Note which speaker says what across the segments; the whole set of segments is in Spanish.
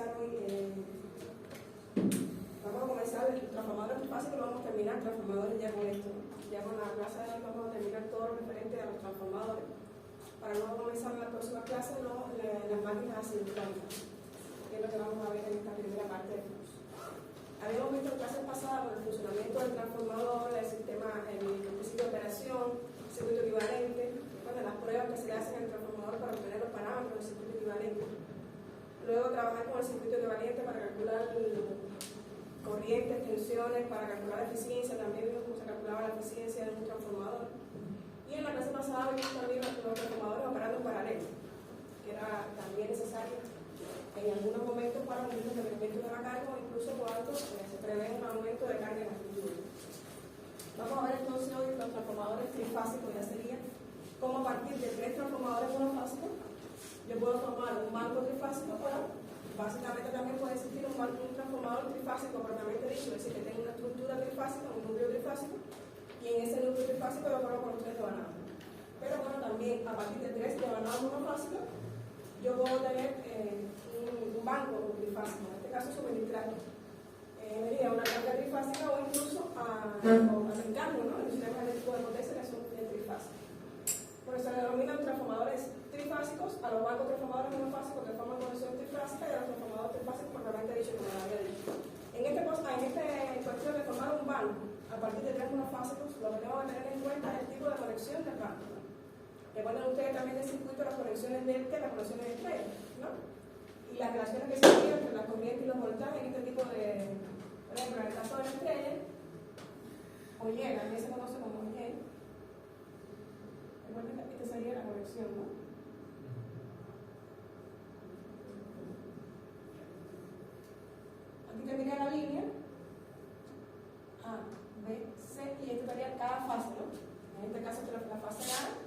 Speaker 1: comenzar hoy. Vamos a comenzar el transformador trifásico, lo vamos a terminar transformadores ya con esto. Ya con la clase de hoy vamos a terminar todo lo referente a los transformadores. Para luego comenzar en la próxima clase las máquinas asincrónicas, que es lo que vamos a ver en esta primera parte del curso. Habíamos visto en clases pasadas el funcionamiento del transformador, el sistema, el principio de operación, el circuito equivalente, las pruebas que se hacen en el transformador para obtener los parámetros del circuito equivalente. Luego trabajar con el circuito equivalente para calcular corrientes, tensiones, para calcular la eficiencia, también vimos cómo se calculaba la eficiencia de un transformador. Y en la clase pasada vimos también los transformadores operando en paralelo, que era también necesario en algunos momentos para aumentar el rendimiento de la carga o incluso cuando se prevé un aumento de carga en la estructura. Vamos a ver entonces hoy los transformadores trifásicos, ya sería como a partir de 3 transformadores monofásicos yo puedo formar un banco trifásico, pero básicamente también puede existir un transformador trifásico propiamente dicho, es decir, que tenga una estructura trifásica, un núcleo trifásico, y en ese núcleo trifásico yo coloco los 3 devanados. Pero bueno, también a partir de 3 devanados monofásicos yo puedo tener un banco trifásico, en este caso suministrar una carga trifásica o incluso a encargo, ¿no? Los sistemas eléctricos de potencia que son trifásicos. Por eso se le denominan transformadores trifásicos a los bancos transformadores monofásicos que forman conexiones trifásicas y a los transformadores trifásicos propiamente dicho, como lo había dicho. En esta cuestión de formar un banco a partir de 3 monofásicos, lo que tengo que tener en cuenta es el tipo de conexión del banco. Recuerden ustedes también del circuito las conexiones delta y las conexiones estrella, ¿no? Y las relaciones que se tienen entre las corrientes y los voltajes en este tipo de, por ejemplo, en el caso de la estrella, o Y, también se conoce como Y. Recuerden que esta sería la conexión, ¿no? Aquí tendría la línea A, B, C, y esta sería cada fase, ¿no? En este caso, la fase A,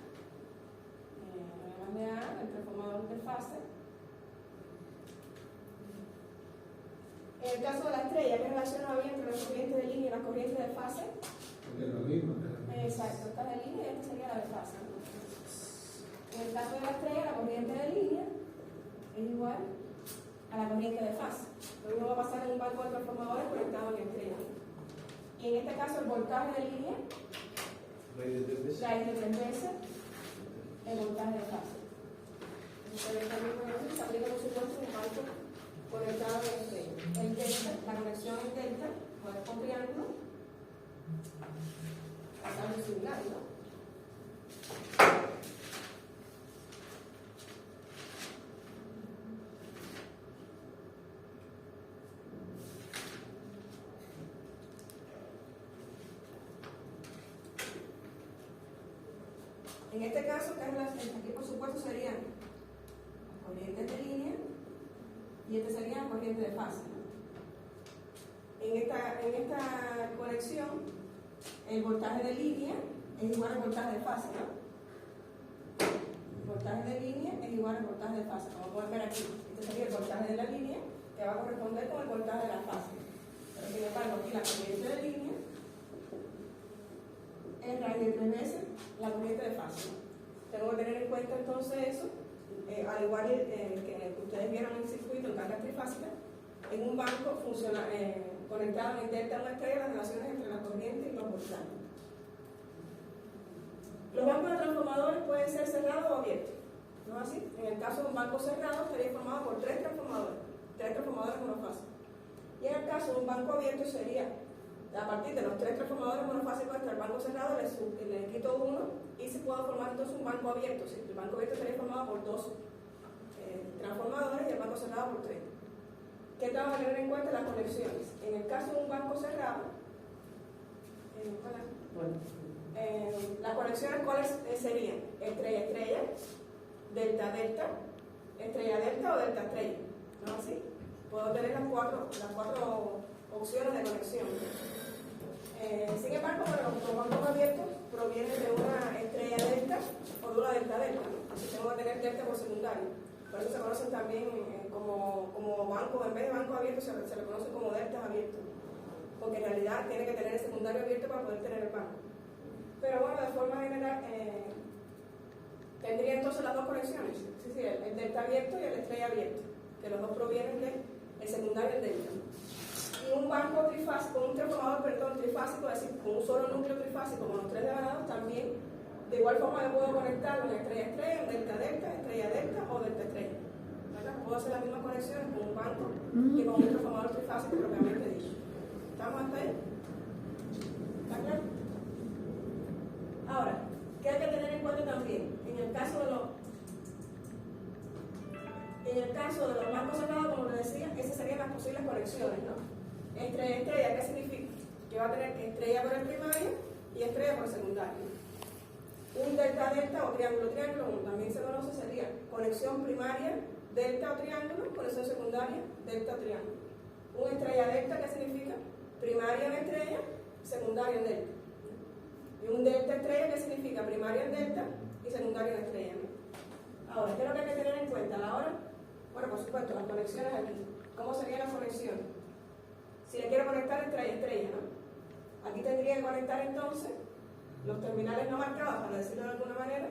Speaker 1: además de A, el transformador de fase. En el caso de la estrella, ¿qué relación había entre las corrientes de línea y las corrientes de fase?
Speaker 2: Es lo mismo.
Speaker 1: Exacto, esta de línea y esta sería la de fase. En el caso de la estrella, la corriente de línea es igual a la corriente de fase. Lo mismo va a pasar en un banco de transformadores conectado en la estrella. Y en este caso, el voltaje de línea raíz de 3 veces el voltaje de fase. Entonces, también se aplica, por supuesto, un banco conectado en la estrella. El delta, la conexión en delta, puede con triángulo, pasando similar, ¿no? En este caso, aquí por supuesto serían las corrientes de línea y esta sería la corriente de fase. En esta conexión, el voltaje de línea es igual al voltaje de fase, ¿no? El voltaje de línea es igual al voltaje de fase. Como pueden ver aquí, este sería el voltaje de la línea que va a corresponder con el voltaje de la fase. Pero sin embargo, aquí la corriente de línea es raíz de 3 veces la corriente de fase. Tengo que tener en cuenta entonces eso, al igual que ustedes vieron en el circuito en carga trifásica, en un banco conectado en delta a una estrella, las relaciones entre la corriente y los voltajes. Los bancos de transformadores pueden ser cerrados o abiertos, ¿no es así? En el caso de un banco cerrado estaría formado por 3 transformadores monofásicos. Y en el caso de un banco abierto sería, a partir de los 3 transformadores monofásicos hasta el banco cerrado, le quito uno y se puede formar entonces un banco abierto. ¿Sí? El banco abierto estaría formado por 2 transformadores y el banco cerrado por 3. ¿Qué tengo que tener en cuenta? Las conexiones. En el caso de un banco cerrado, las conexiones ¿cuáles serían? Estrella-estrella, delta-delta, estrella-delta o delta-estrella, ¿no así? Puedo tener las cuatro opciones de conexión. Sin embargo, los bancos abiertos provienen de una estrella delta o de una delta-delta, ¿no? Así tengo que tener delta por secundario. Por eso se conocen también como banco, en vez de banco abierto, se le conoce como deltas abiertos. Porque en realidad tiene que tener el secundario abierto para poder tener el banco. Pero bueno, de forma general, tendría entonces las 2 conexiones. Sí, el delta abierto y el estrella abierto, que los dos provienen de el secundario en delta. Y un banco trifásico, un transformador, perdón, trifásico, es decir, con un solo núcleo trifásico con los tres devanados, también de igual forma yo puedo conectar una estrella estrella, delta delta, estrella delta o delta estrella. ¿Verdad? Puedo hacer las mismas conexiones con un banco que con un transformador trifásico propiamente dicho. ¿Estamos hasta ahí? ¿Está claro? Ahora, ¿qué hay que tener en cuenta también? En el caso de los bancos cerrados, como les decía, esas serían las posibles conexiones, ¿no? Estrella, estrella, ¿qué significa? Que va a tener estrella por el primario y estrella por el secundario. Un delta delta o triángulo triángulo, como también se conoce, sería conexión primaria, delta o triángulo, conexión secundaria, delta o triángulo. Un estrella delta, ¿qué significa? Primaria en estrella, secundaria en delta. Y un delta estrella, ¿qué significa? Primaria en delta y secundaria en estrella, ¿no? Ahora, ¿qué es lo que hay que tener en cuenta a la hora? Bueno, por supuesto, las conexiones aquí. ¿Cómo serían las conexiones? Si le quiero conectar estrella estrella, ¿no? Aquí tendría que conectar entonces los terminales no marcados, para decirlo de alguna manera,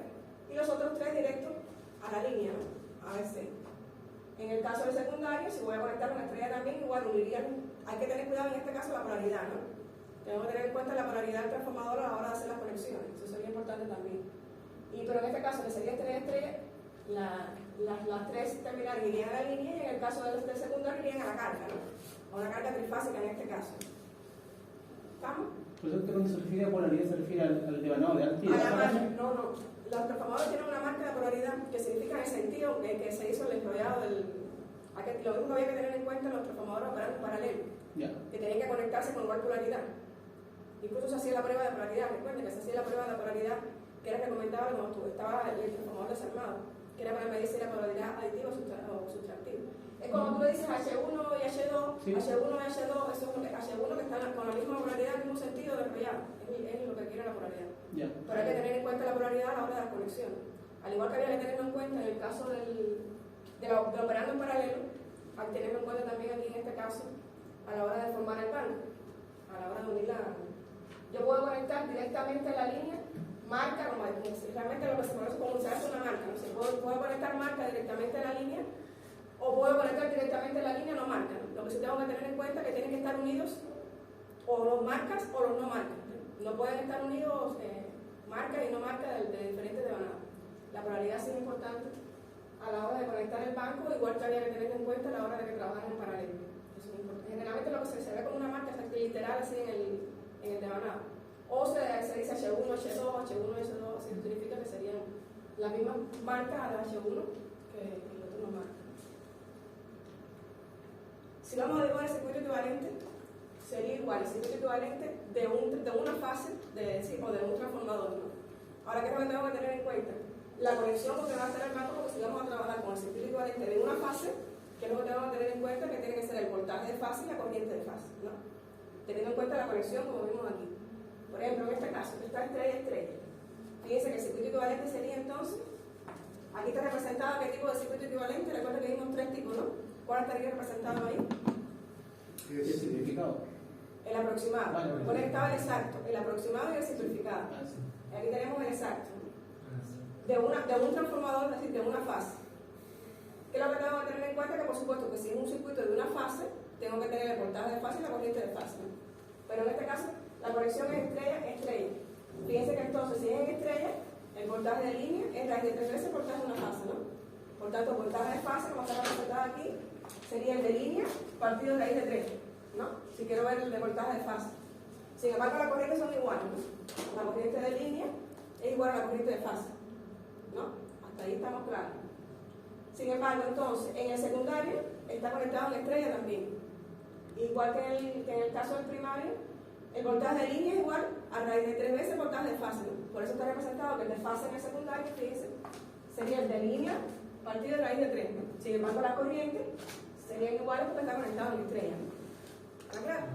Speaker 1: y los otros tres directos a la línea, ¿no? A veces. En el caso del secundario, si voy a conectar una estrella también, igual unirían. Hay que tener cuidado en este caso la polaridad, ¿no? Tenemos que tener en cuenta la polaridad del transformador a la hora de hacer las conexiones. Eso sería importante también. Pero en este caso, que sería estrella estrella, las tres terminales irían a la línea y en el caso del secundario irían a la carga, ¿no? A una carga trifásica en este caso. ¿Estamos?
Speaker 2: Por eso cuando se refiere a polaridad se refiere al devanado de alta y
Speaker 1: baja. No. Los transformadores tienen una marca de polaridad que significa en el sentido que se hizo el enrollado del. Lo mismo había que tener en cuenta los transformadores operando en paralelo, que tenían que conectarse con igual polaridad. Incluso se hacía la prueba de polaridad, recuerden que se hacía la prueba de polaridad que era recomendable cuando estaba el transformador desarmado, que era para medir si la polaridad aditiva o sustractiva. Es como tú le dices H1 y H2, sí. H1 y H2, eso es H1 que está con la misma polaridad, el mismo sentido de enrollado, es lo que quiere la polaridad. Pero hay que tener en cuenta la polaridad a la hora de las conexiones. Al igual que había que tenerlo en cuenta en el caso de operando en paralelo, hay que tenerlo en cuenta también aquí en este caso a la hora de formar el banco, a la hora de unir la. Yo puedo conectar directamente la línea, marca, como realmente lo que se conoce como usar una marca, ¿no? Puedo conectar marca directamente a la línea o puedo conectar directamente a la línea no marca, ¿no? Lo que sí tengo que tener en cuenta es que tienen que estar unidos o los marcas o los no marcas. No pueden estar unidos marca y no marca de diferentes devanados. La polaridad sí es importante a la hora de conectar el banco, igual que había que tener en cuenta a la hora de que trabajan en paralelo. Eso es importante. Generalmente lo que se ve como una marca es literal así en el devanado. O se dice H1, H2, H1, H2, así significa que serían la misma marca a la H1 que el otro no marca. Si vamos a dibujar el circuito equivalente, sería igual el circuito equivalente de una fase o de un transformador, ¿no? Ahora, ¿qué es lo que tengo que tener en cuenta? La conexión que va a hacer el banco, porque si vamos a trabajar con el circuito equivalente de una fase, ¿qué es lo que tengo que tener en cuenta? Que tiene que ser el voltaje de fase y la corriente de fase, ¿no? Teniendo en cuenta la conexión como vimos aquí. Por ejemplo, en este caso, está estrella. Fíjense que el circuito equivalente sería entonces, aquí está representado qué tipo de circuito equivalente. Recuerda que vimos tres tipos, ¿no? ¿Cuál estaría representado ahí?
Speaker 2: ¿Qué significado?
Speaker 1: El aproximado. Bueno, estaba el exacto, el aproximado y el simplificado. Aquí tenemos el exacto. De un transformador, es decir, de una fase. ¿Qué es lo que tengo que tener en cuenta? Que por supuesto que si es un circuito de una fase, tengo que tener el voltaje de fase y la corriente de fase, ¿no? Pero en este caso, la conexión es estrella. Fíjense que entonces, si es en estrella, el voltaje de línea es raíz de 3 veces el voltaje de una fase, ¿no? Por tanto, el voltaje de fase, como está representado aquí, sería el de línea partido raíz de 3, ¿no? Si quiero ver el de voltaje de fase. Sin embargo, las corrientes son iguales, ¿no? La corriente de línea es igual a la corriente de fase, ¿no? Hasta ahí estamos claros. Sin embargo, entonces, en el secundario está conectado en la estrella también. Igual que en el caso del primario, el voltaje de línea es igual a raíz de 3 veces el voltaje de fase, ¿no? Por eso está representado que el de fase en el secundario, fíjense, sería el de línea partido de raíz de 3, ¿no? Sin embargo, las corrientes serían iguales porque está conectado en la estrella, ¿no? ¿Está claro?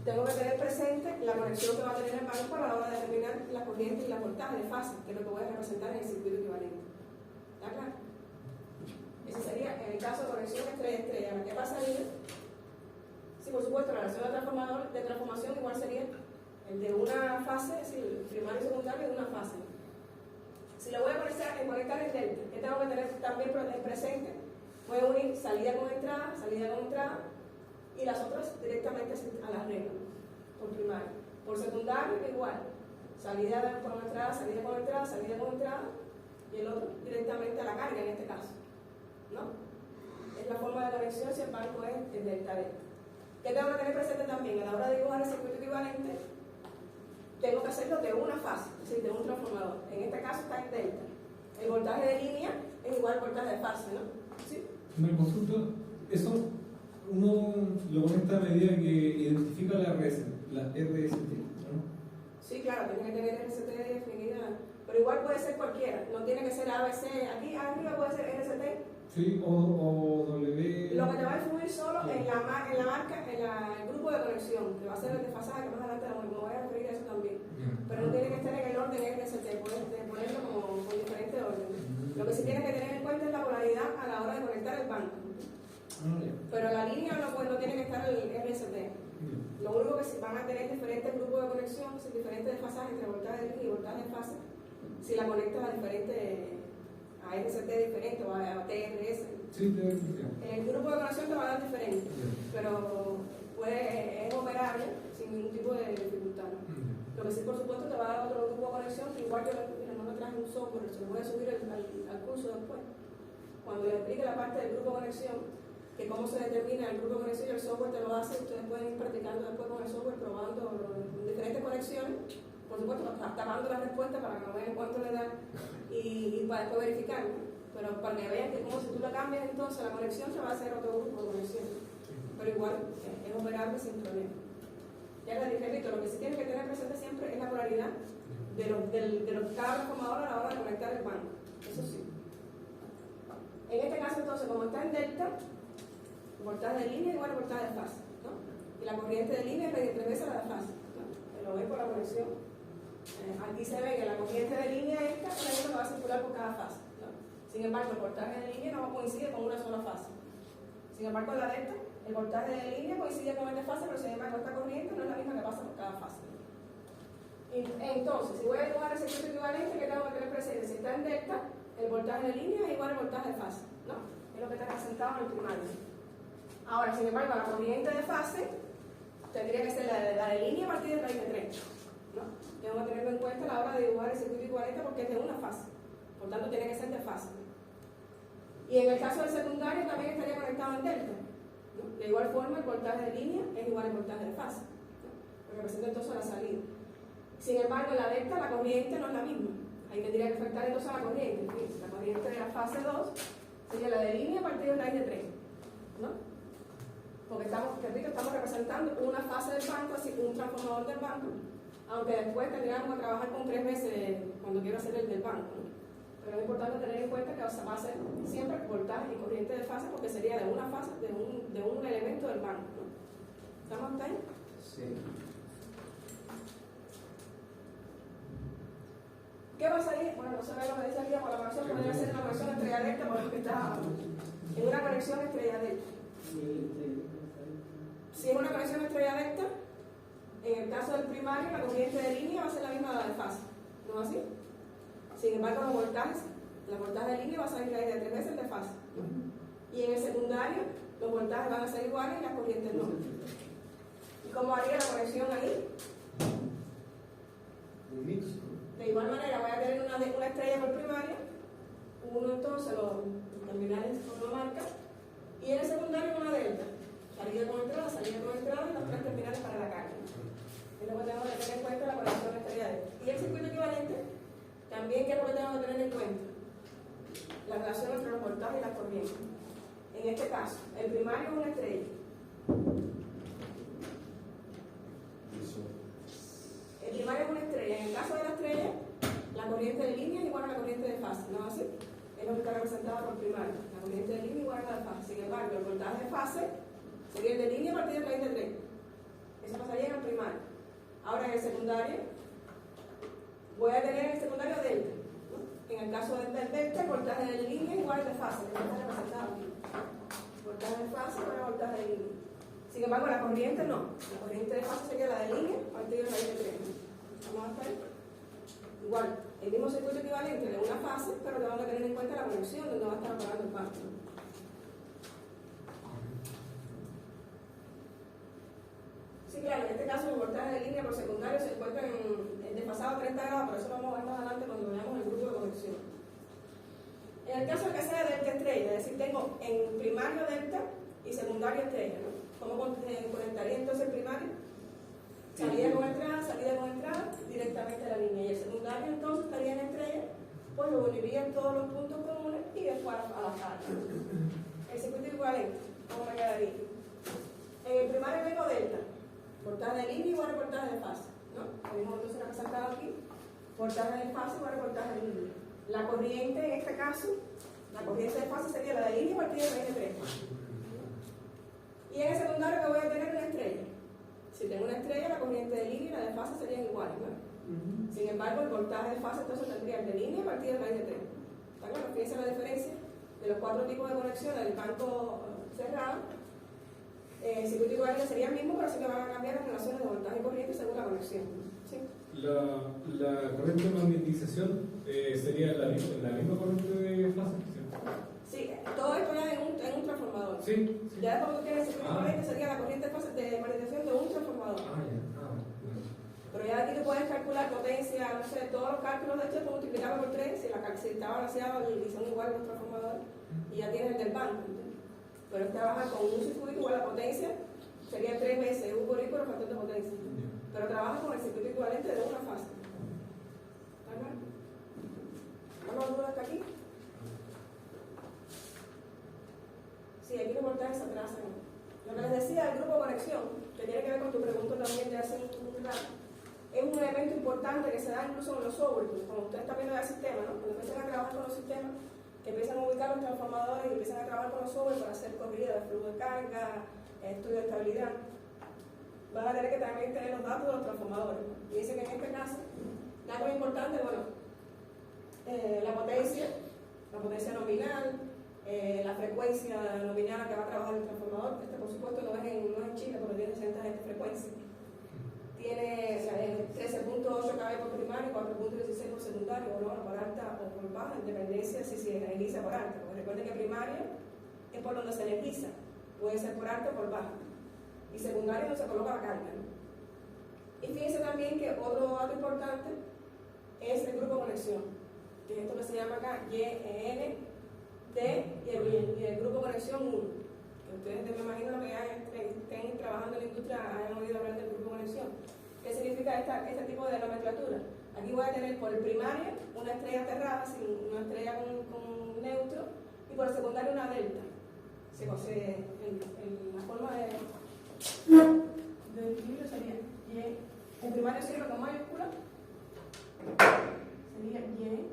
Speaker 1: Tengo que tener presente la conexión que va a tener el banco a la hora de determinar la corriente y la voltaje de fase, que es lo que voy a representar en el circuito equivalente. ¿Está claro? Ese sería en el caso de conexión estrella-estrella. ¿Qué pasaría? Sí, por supuesto, la relación de transformación igual sería el de una fase, es decir, el primario y secundario de una fase. Si lo voy a conectar en delta, ¿qué tengo que tener también presente? Puede unir salida con entrada, y las otras directamente a las reglas, por primaria. Por secundario, igual. Salida con entrada, salida con entrada, y el otro directamente a la carga en este caso, ¿no? Es la forma de conexión si el banco es el delta delta. ¿Qué tengo que tener presente también? A la hora de dibujar el circuito equivalente, tengo que hacerlo de una fase, es decir, de un transformador. En este caso está en delta. El voltaje de línea es igual al voltaje de fase, ¿no? ¿Sí?
Speaker 3: Una consulta, eso uno lo conecta a medida que identifica la RST, ¿no?
Speaker 1: Sí, claro, tiene que tener RST definida, pero igual puede ser cualquiera, no tiene que ser ABC, aquí arriba puede ser RST.
Speaker 3: Sí, o W.
Speaker 1: Lo que te va a influir solo en la marca, el grupo de conexión, que va a ser el desfasaje, que más adelante me voy a referir a eso también. Pero no tiene que estar en el orden RST, puedes ponerlo como con diferentes órdenes. Lo que sí tienes que tener en cuenta es la polaridad a la hora de conectar el banco. Pero la línea no tiene que estar el RST. Lo único que van a tener diferentes grupos de conexión, diferentes desfasajes entre voltaje de línea y voltaje de fase, si la conectas a diferentes, a RST diferente o a TRS.
Speaker 3: Sí,
Speaker 1: el grupo de conexión te va a dar diferente, pero es operable sin ningún tipo de dificultad. Lo que sí, por supuesto, te va a dar otro grupo de conexión que igual que no me traje un software, se lo voy a subir al curso después. Cuando le explique la parte del grupo de conexión, que cómo se determina el grupo de conexión y el software te lo hace, ustedes pueden ir practicando después con el software, probando diferentes conexiones, por supuesto, tapando la respuesta para que no vean cuánto le dan y para después verificar, ¿no? Pero para que vean que como si tú le cambias entonces la conexión se va a hacer otro grupo de conexión, pero igual es operable sin problema. Ya les repito, lo que sí tienen que tener presente siempre es la polaridad de cada transformador a la hora de conectar el banco, eso sí. En este caso entonces, como está en delta, voltaje de línea igual a voltaje de fase, ¿no? Y la corriente de línea es tres veces la de fase, ¿no? Lo ven por la conexión. Aquí se ve que la corriente de línea esta es la misma que va a circular por cada fase, ¿no? Sin embargo, el voltaje de línea no coincide con una sola fase. Sin embargo, en la delta, el voltaje de línea coincide con el de fase, pero sin embargo, esta corriente no es la misma que pasa por cada fase. Entonces, si voy a tomar el circuito equivalente, ¿qué tengo que tener presente? Si está en delta, el voltaje de línea es igual al voltaje de fase, ¿no? Es lo que está representado en el primario. Ahora, sin embargo, la corriente de fase tendría que ser la de línea a partir de raíz de 3, ¿no? Tengo que tenerlo en cuenta a la hora de dibujar el circuito equivalente porque es de una fase, por tanto tiene que ser de fase. Y en el caso del secundario también estaría conectado en delta, ¿no? De igual forma, el voltaje de línea es igual al voltaje de fase, ¿no? Lo que representa entonces la salida. Sin embargo, en la delta la corriente no es la misma. Ahí tendría que afectar entonces a la corriente. Fíjense, la corriente de la fase 2 sería la de línea a partir de raíz de 3, ¿no? Porque estamos representando una fase del banco, así un transformador del banco, aunque después tendríamos que trabajar con 3 veces cuando quiero hacer el del banco, ¿no? Pero es importante tener en cuenta que va a ser siempre voltaje y corriente de fase porque sería de una fase, de un elemento del banco, ¿no? ¿Estamos hasta ahí?
Speaker 2: Sí.
Speaker 1: ¿Qué pasaría? Bueno, no se ve lo que dice aquí, por la conexión podría ser una conexión estrella delta por lo que está en una conexión estrella delta. Si es una conexión estrella delta, en el caso del primario, la corriente de línea va a ser la misma de la de fase, ¿no es así? Sin embargo, los voltajes, la voltaje de línea va a salir de 3 veces de fase, ¿no? Y en el secundario, los voltajes van a ser iguales y las corrientes no. ¿Y cómo haría la conexión ahí? De igual manera, voy a tener una estrella por primaria, uno entonces los terminales con una marca, y en el secundario una delta. Salida con entrada y los 3 terminales para la carga. Es lo que tenemos que tener en cuenta la conexión estrella delta. Y el circuito equivalente, también ¿qué es lo que tenemos que tener en cuenta? La relación entre los voltajes y las corrientes. En este caso, el primario es una estrella. El primario es una estrella. En el caso de la estrella, la corriente de línea es igual a la corriente de fase, ¿no es así? Es lo que está representado por primario. La corriente de línea igual a la de fase. Sin embargo, el voltaje de fase sería el de línea a partir de raíz de 3. Eso pasaría en el primario. Ahora en el secundario, voy a tener en el secundario delta, ¿no? En el caso del delta, el voltaje de línea es igual al de fase, que está representado aquí. Voltaje de fase igual al voltaje de línea. Sin embargo, la corriente no. La corriente de fase sería la de línea a partir de raíz de 3. ¿Vamos hasta ahí? Igual, el mismo circuito equivalente de una fase, pero tenemos que tener en cuenta la conexión donde va a estar operando el banco. caso, el voltaje de línea por secundario se encuentra en desfasado a 30 grados, pero eso lo vamos a ver más adelante cuando veamos el grupo de conexión. En el caso de que sea delta estrella, es decir, tengo en primario delta y secundario estrella, ¿no? ¿Cómo conectaría entonces el primario? Salida con entrada, directamente a la línea. Y el secundario entonces estaría en estrella, pues lo uniría en todos los puntos comunes y después a la sala. El circuito equivalente, ¿cómo me quedaría? En el primario tengo delta, voltaje de línea igual a voltaje de fase, ¿no? Tenemos entonces representado aquí, voltaje de fase igual a voltaje de línea. La corriente en este caso, la corriente de fase sería la de línea partida de raíz de 3. Y en el secundario que voy a tener una estrella. Si tengo una estrella, la corriente de línea y la de fase serían iguales, ¿no? Sin embargo, el voltaje de fase entonces tendría el de línea partida de raíz de 3. ¿Está claro? Fíjense la diferencia de los 4 tipos de conexiones del banco cerrado. El circuito equivalente sería el mismo, pero sí que van a cambiar las relaciones de voltaje y corriente según la conexión. ¿Sí?
Speaker 3: La corriente de magnetización sería la misma corriente de fase, ¿cierto?
Speaker 1: Sí, todo esto ya en un transformador.
Speaker 3: Sí.
Speaker 1: Ya después que tienes el circuito equivalente sería la corriente de magnetización de un transformador. Pero ya aquí tú puedes calcular potencia, no sé, todos los cálculos de esto, multiplicarlo por 3, si estaba balanceado y son iguales los transformadores, y ya tienes el del banco. Pero es trabajar con un circuito igual a potencia, sería 3 veces U por I por el factor de potencia. Pero trabaja con el circuito equivalente de una fase. ¿Vamos a dudas hasta aquí? Sí, aquí los voltajes se atrasan. Lo que les decía del grupo de conexión, que tiene que ver con tu pregunta también de hace un rato, es un elemento importante que se da incluso en los software. Cuando ustedes están viendo el sistema, ¿no? Cuando empiezan a trabajar con los sistemas, que empiezan a ubicar los transformadores y empiezan a trabajar con los software para hacer corrida de flujo de carga, estudio de estabilidad, van a tener que también tener los datos de los transformadores. Y dice que en este caso, algo importante, bueno, la potencia nominal, la frecuencia nominal que va a trabajar el transformador. Por supuesto no es en Chile, porque tiene 60 Hz de frecuencia. Tiene 13.8 kb por primario y 4.16 por secundario, o no, por alta o por baja, en dependencia si se energiza por alta. Porque recuerden que primaria es por donde se energiza, puede ser por alta o por baja. Y secundario no se coloca la carga, ¿no? Y fíjense también que otro dato importante es el grupo de conexión, que es esto que se llama acá YN, T y el grupo de conexión 1. Que ustedes me imagino que ya estén trabajando en la industria, hayan oído hablar del grupo de conexión. ¿Qué significa este tipo de nomenclatura? Aquí voy a tener por el primario una estrella aterrada, una estrella con neutro, y por el secundario una delta. La forma de equilibrio sería Y. El primario sería con mayúscula, sería Y,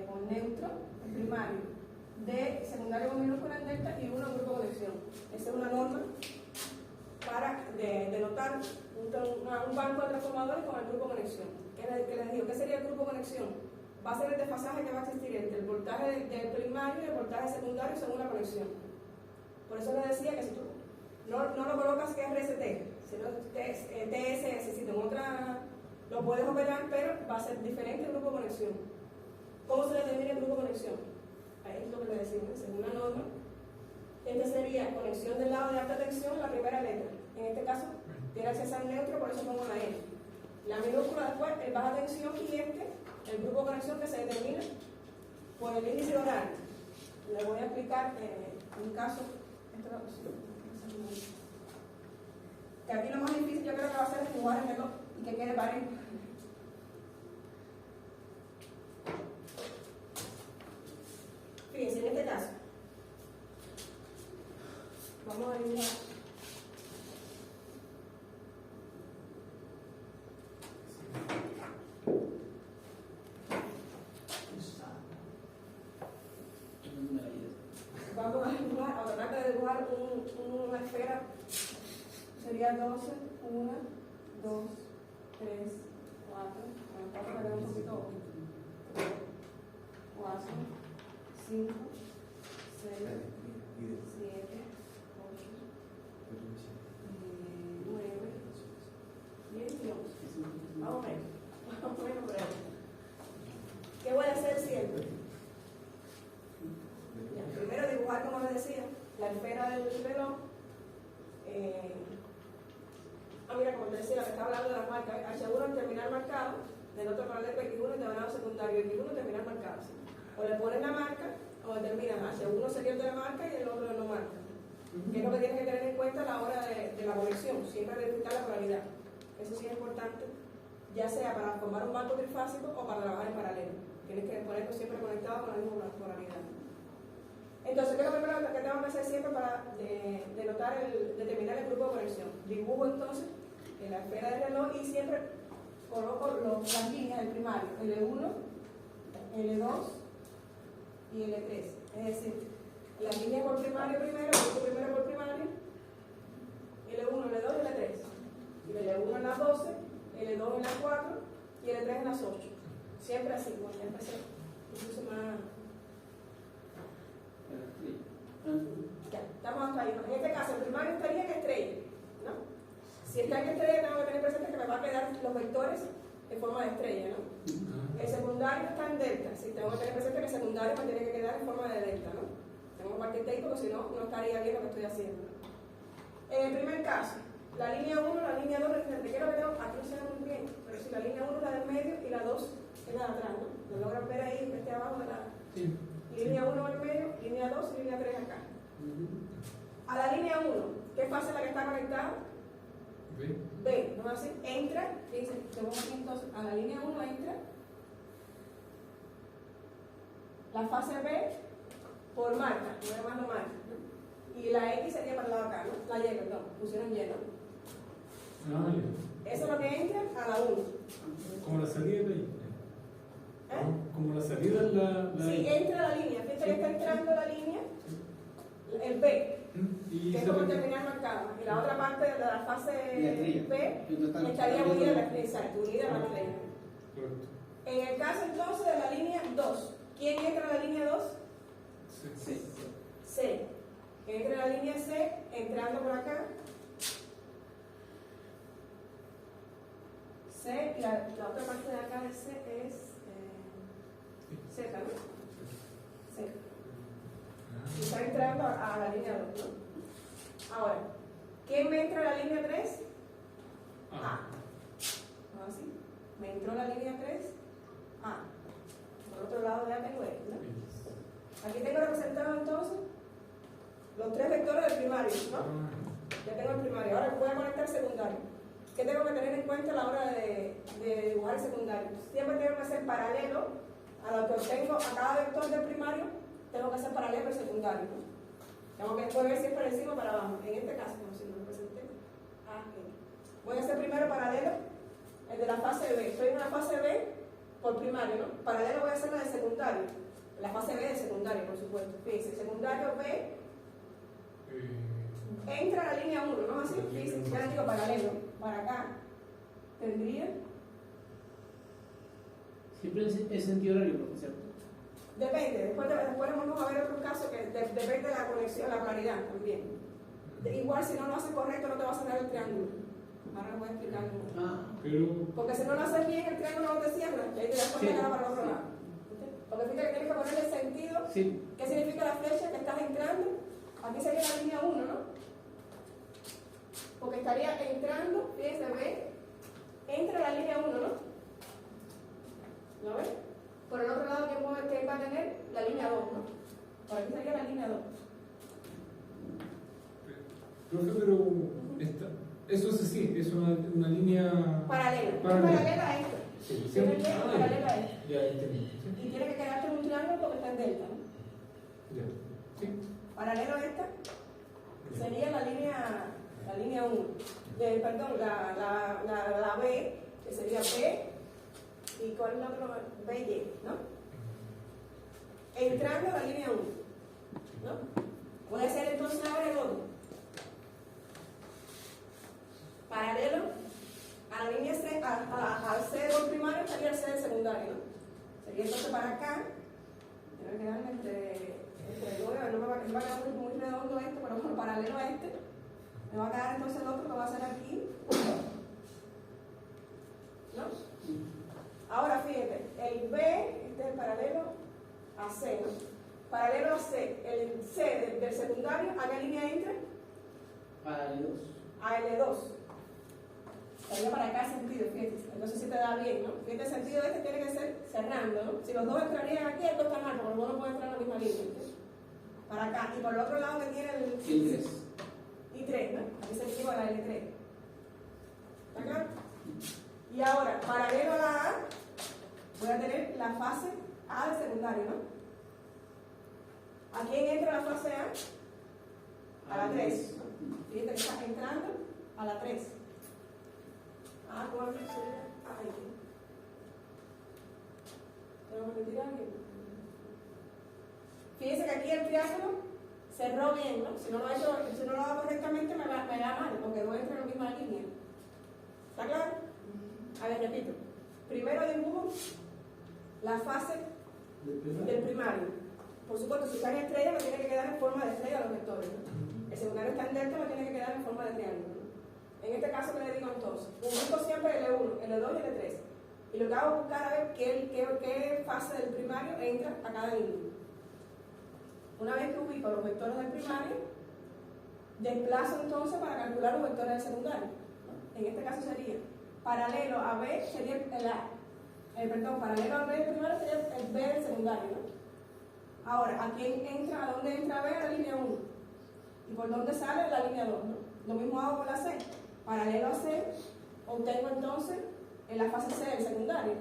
Speaker 1: con neutro, el primario, D, secundario con minúscula en delta y 1 en grupo de conexión. Esa es una norma para denotar un banco de transformadores con el grupo de conexión. ¿Qué les digo? ¿Qué sería el grupo de conexión? Va a ser el desfasaje que va a existir entre el voltaje del primario y el voltaje secundario según la conexión. Por eso les decía que si tú no lo colocas que es RST, sino TSS, si en otra lo puedes operar, pero va a ser diferente el grupo de conexión. ¿Cómo se determina el grupo de conexión? Ahí es lo que les decimos, según una norma. Este sería conexión del lado de alta tensión, la primera letra. En este caso, tiene acceso al neutro, por eso pongo la N. La minúscula después, el baja tensión y el grupo de conexión que se determina por el índice horario. Les voy a explicar un caso. Que aquí lo más difícil yo creo que va a ser es jugar en el y que quede parejo. Fíjense, en este caso, vamos a dibujar. Vamos a dibujar, a tratar de dibujar una esfera. Sería 12, 1, 2, 3, 4, 4, un poquito, 4, 5, 6, 7, 8, 9, 10 y 11. Vamos a ver. Vamos a ver por ahí. ¿Qué voy a hacer siempre? Primero dibujar, como les decía, la esfera del reloj. mira, como te decía, la que estaba hablando de las marcas, H1 el terminal marcado, denota paralelo X1 el devanado secundario, X1 terminal marcado. ¿Sí? O le ponen la marca, o determinan H1 sería el de la marca y el otro de no marca. Que es lo que tienes que tener en cuenta a la hora de la conexión, siempre verificar la polaridad. Eso sí es importante, ya sea para formar un banco trifásico o para trabajar en paralelo. Tienes que ponerlo siempre conectado con la misma polaridad. Entonces, ¿qué es lo primero que tengo que hacer siempre para determinar el grupo de conexión? Dibujo entonces en la esfera del reloj y siempre coloco las líneas del primario, L1, L2 y L3. Es decir, las líneas por primario primero, el grupo primero por primario, L1, L2 y L3. Y L1 en las 12, L2 en las 4 y L3 en las 8. Siempre así, como ya empecé. Incluso más. Ya, estamos hasta ahí. En este caso, el primario estaría en estrella, ¿no? Si está en estrella, tengo que tener presente que me va a quedar los vectores en forma de estrella, ¿no? El secundario está en delta. Sí, tengo que tener presente que el secundario me tiene que quedar en forma de delta, ¿no? Tengo que partir de ahí porque si no, no estaría bien lo que estoy haciendo, ¿no? En el primer caso, la línea 1, la línea 2, quiero que aquí no se ve muy bien, pero si la línea 1 es la del medio y la 2 es la de atrás, ¿no? Lo logran ver ahí, que esté abajo de la línea 1 en el medio, línea 2 y línea 3 acá. A la línea 1, ¿qué fase es la que está conectada? B, ¿no es así? Entra, fíjense, tenemos aquí entonces, a la línea 1 entra la fase B por marca, no es más lo marca, ¿no? Y la X sería para el lado acá, ¿no? La Y, perdón, pusieron Y, ¿no? Eso es lo que entra a la 1.
Speaker 3: Como la salida de ahí. Como la salida de la.
Speaker 1: Sí, entra la línea, fíjate que está entrando la línea, el B, que es como terminal marcado. Y la otra parte de la fase B estaría unida a la estrella, unida a la estrella. En el caso entonces de la línea 2, ¿quién entra a la línea 2? C. Entra la línea C, entrando por acá. C, y la otra parte de acá de C es Z, ¿no? C. Y está entrando a la línea 2, ¿no? Ahora, ¿quién me entra a la línea 3? A. ¿No así? Me entró la línea 3, A. Por otro lado ya tengo E, ¿no? Aquí tengo representado entonces los tres vectores del primario, ¿no? Ya tengo el primario. Ahora voy a conectar el secundario. ¿Qué tengo que tener en cuenta a la hora de dibujar el secundario? Siempre tengo que hacer paralelo a lo que obtengo a cada vector del primario, tengo que hacer paralelo al secundario, ¿no? Tengo que poner siempre de encima para abajo. En este caso, como si lo representé, A, E. Voy a hacer primero paralelo el de la fase B. Estoy en una fase B por primario, ¿no? Paralelo voy a hacer la de secundario. La fase B de secundario, por supuesto. Fíjense, secundario B entra a la línea 1, ¿no? Así, fíjense, ya les digo paralelo. Para acá tendría.
Speaker 2: Siempre es sentido horario, ¿cierto?
Speaker 1: Depende, después vamos a ver otros casos que depende de la conexión, la claridad también. Igual si no lo haces correcto no te va a cerrar el triángulo. Ahora les voy a explicar. Porque si no lo haces bien el triángulo no te cierra y ahí te das cuenta que va para el otro lado. Porque fíjate que tienes que ponerle sentido.
Speaker 2: Sí.
Speaker 1: ¿Qué significa la flecha que estás entrando? Aquí sería la línea 1, ¿no? Porque estaría entrando, fíjense, ve, entra la línea 1, ¿no? ¿Lo ves? Por el otro lado, ¿qué va a tener? La línea 2, ¿no? Por aquí sería la línea 2.
Speaker 3: Profe, pero eso es así, es una línea
Speaker 1: paralela. Paralela a esta.
Speaker 3: Sí,
Speaker 1: tiene que paralela a esta.
Speaker 3: Ya entendí.
Speaker 1: Y tiene que quedarte en un triángulo porque está en delta, ¿no?
Speaker 3: Ya. Sí.
Speaker 1: Paralelo a esta sería la línea 1. Perdón, la B, que sería B. ¿Y cuál es el otro? BY, ¿no? Entrando a la línea 1, ¿no? Voy a hacer entonces ahora el otro. Paralelo a la línea C, al C del primario estaría el C del secundario, ¿no? Sería entonces para acá, tiene que quedarme entre 9, no me va a quedar muy redondo este, pero bueno, paralelo a este, me va a quedar entonces el otro que va a ser aquí, ¿no? Ahora fíjate, el B, este es el paralelo a C, ¿no? Paralelo a C, el C del secundario, ¿a qué línea entra?
Speaker 2: A L2.
Speaker 1: A L2. Estaría para acá el sentido, fíjate. Entonces sí te da bien, ¿no? Fíjate, el sentido este tiene que ser cerrando, ¿no? Si los dos entrarían aquí, esto está mal, porque los dos no pueden entrar en la misma línea. ¿Entiendes? Para acá. Y por el otro lado que tiene el
Speaker 2: El 3.
Speaker 1: I3, ¿no? Aquí se equivoca la L3. ¿Está claro? Y ahora, paralelo a la A, voy a tener la fase A del secundario, ¿no? ¿A quién entra la fase A? A la 3. Fíjate que está entrando a la 3. Ah, ¿cuál sería? Ahí. ¿Tengo que retirar alguien? Fíjense que aquí el triángulo cerró bien, ¿no? Si no lo hago correctamente me da mal, porque no entra en la misma línea. ¿Está claro? A ver, repito. Primero dibujo la fase del primario. Por supuesto, si está en estrella, no tiene que quedar en forma de estrella los vectores, ¿no? El secundario está en delta, no tiene que quedar en forma de triángulo, ¿no? En este caso, ¿qué le digo entonces? Ubico siempre el E1, el E2 y el E3. Y lo que hago es buscar a ver qué fase del primario entra a cada línea. Una vez que ubico los vectores del primario, desplazo entonces para calcular los vectores del secundario, ¿no? En este caso sería paralelo a B, sería paralelo a B del primario sería el B del secundario, ¿no? Ahora, ¿a quién entra? ¿A dónde entra B? A la línea 1. ¿Y por dónde sale? La línea 2, ¿no? Lo mismo hago con la C. Paralelo a C, obtengo entonces en la fase C del secundario.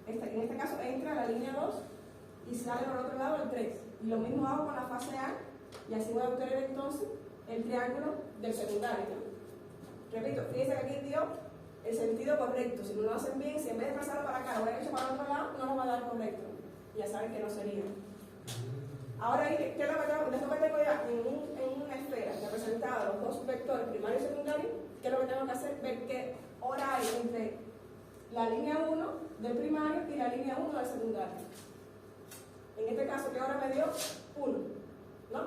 Speaker 1: En este caso entra a la línea 2 y sale por otro lado el 3. Y lo mismo hago con la fase A, y así voy a obtener entonces el triángulo del secundario, ¿no? Repito, fíjense que aquí dio el sentido correcto. Si no lo hacen bien, si en vez de pasarlo para acá lo hubieran hecho para otro lado, no lo va a dar correcto. Ya saben que no sería. Ahora, ¿qué es lo que tengo ya en una esfera representada los dos vectores primario y secundario? ¿Qué es lo que tengo que hacer? Ver qué hora hay entre la línea 1 del primario y la línea 1 del secundario. En este caso, ¿qué hora me dio? 1, ¿no?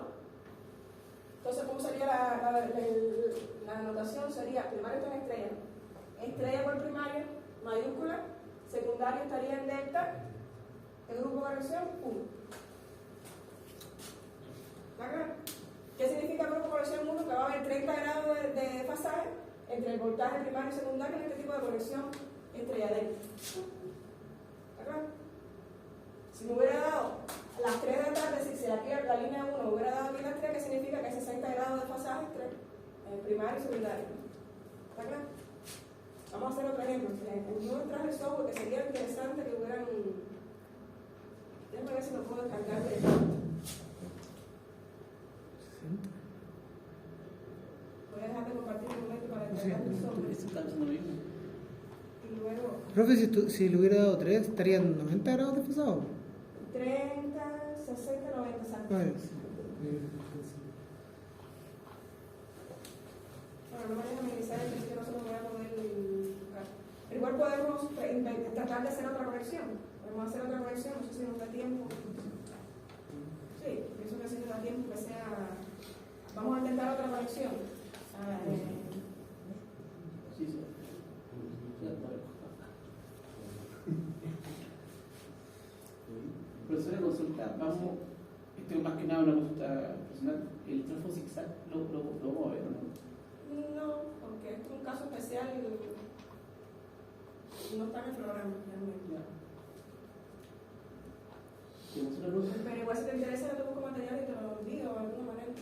Speaker 1: Entonces, ¿cómo sería la anotación? Sería, primario está en estrella, ¿no? Estrella por primario, mayúscula, secundario estaría en delta, el grupo de corrección, 1. ¿Qué significa grupo de corrección 1? Que va a haber 30 grados de desfasaje entre el voltaje primario y secundario en este tipo de conexión estrella delta. ¿Está claro? Si me hubiera dado las 3 de la tarde, si la línea 1 me hubiera dado aquí las 3, ¿qué significa? Que hay 60 grados de desfasaje entre primario y secundario. ¿Está claro? Vamos a hacer otro ejemplo. No traje el software, que sería interesante que hubieran. Déjame ver si lo puedo descargar de. Voy a dejar de compartir el momento para descargar el software. Y luego.
Speaker 4: Profe, si le hubiera dado 3, ¿estarían 90 grados desfasados?
Speaker 1: 30, 60, 90, exacto.
Speaker 4: Vale.
Speaker 1: Bueno, no me dejan minimizar el que no se lo voy a poder buscar. Igual podemos tratar de hacer otra conexión. Podemos hacer otra conexión, no sé si nos da tiempo. Sí, pienso que si nos da tiempo que sea. Vamos a intentar otra conexión.
Speaker 2: Sí, sí. Profesora, consulta, vamos, esto es más que nada una consulta personal, ¿el trafo zigzag lo vamos a ver o no?
Speaker 1: No, porque es un caso especial y no está en el programa realmente.
Speaker 2: Ya. ¿Tienes otra pregunta?
Speaker 1: Pero igual si te interesa, yo te busco material y te lo envío de alguna manera.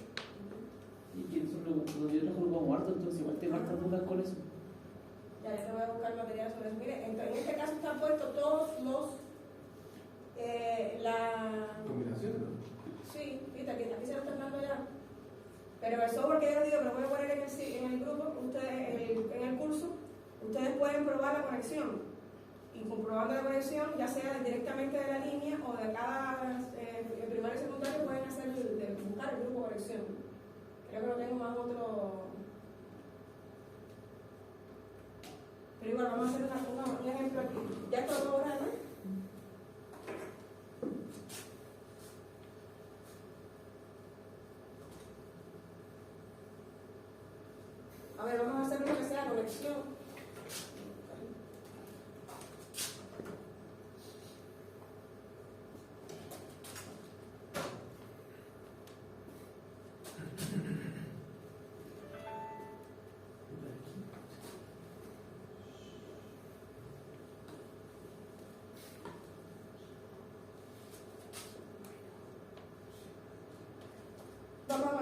Speaker 2: Y que nosotros yo trabajo como harto, entonces igual tengo hartas dudas con eso.
Speaker 1: Ya te voy a buscar material sobre eso. Mire, en este caso están puestos todos los.
Speaker 3: ¿Combinación, no?
Speaker 1: Sí, viste, aquí se lo están dando ya. Pero el software que yo les digo, que lo voy a poner en el grupo, en el curso, ustedes pueden probar la conexión. Y comprobando la conexión, ya sea directamente de la línea o de cada primario y secundario, pueden buscar el grupo de conexión. Creo que no tengo más otro. Pero igual, vamos a hacer un ejemplo aquí. Ya esto lo puedo borrar, ¿no? A ver, vamos a hacer una que sea conexión.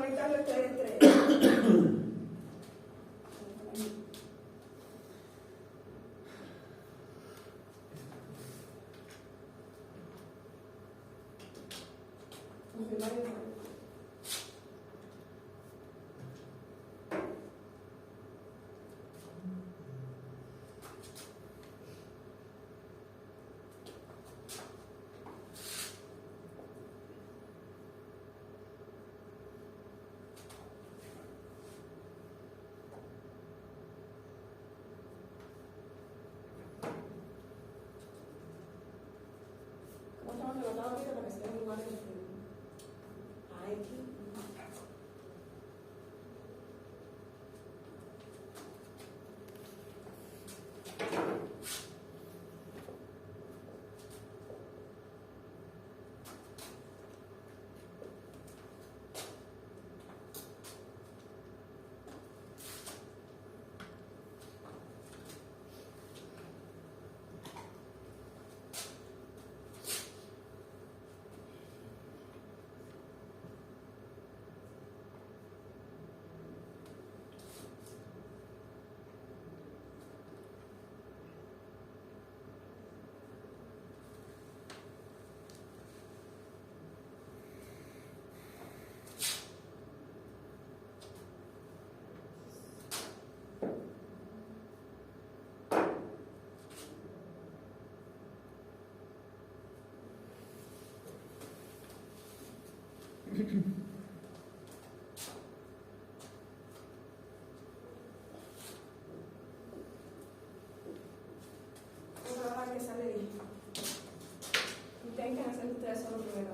Speaker 1: conectarlo entre confirmar y dejar. ¿Cómo estamos anotando ahorita para que se vean iguales? Aquí. Vamos a trabajar que sale bien. Intenten hacer ustedes solo primero.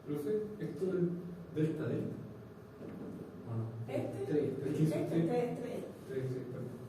Speaker 3: Profe, esto del delta D. ¿O no?
Speaker 1: Este,
Speaker 3: 3,
Speaker 1: tres.
Speaker 3: perdón.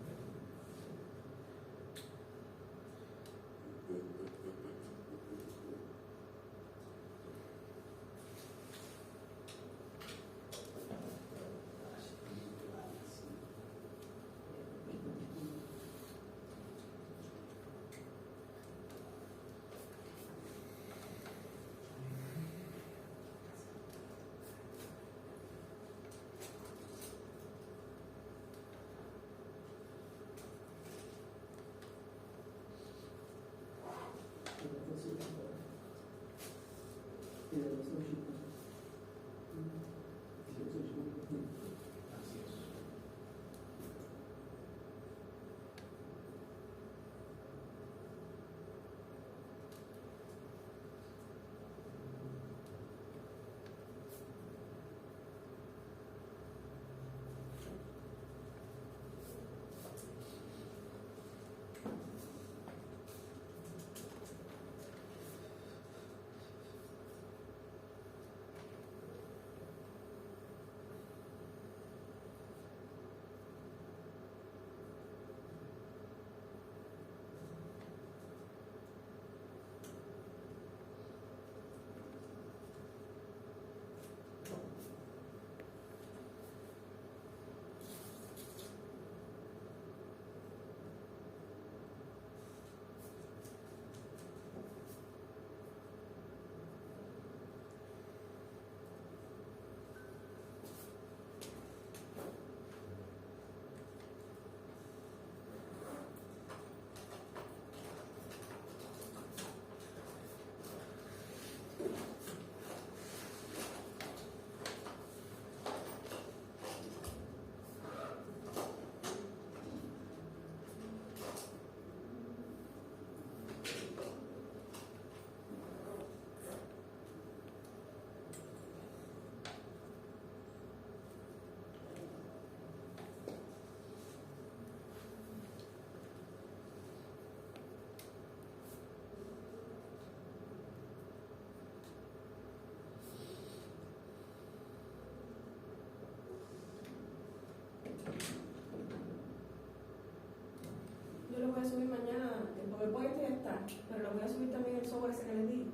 Speaker 1: pero les voy a subir también el software ese que les di,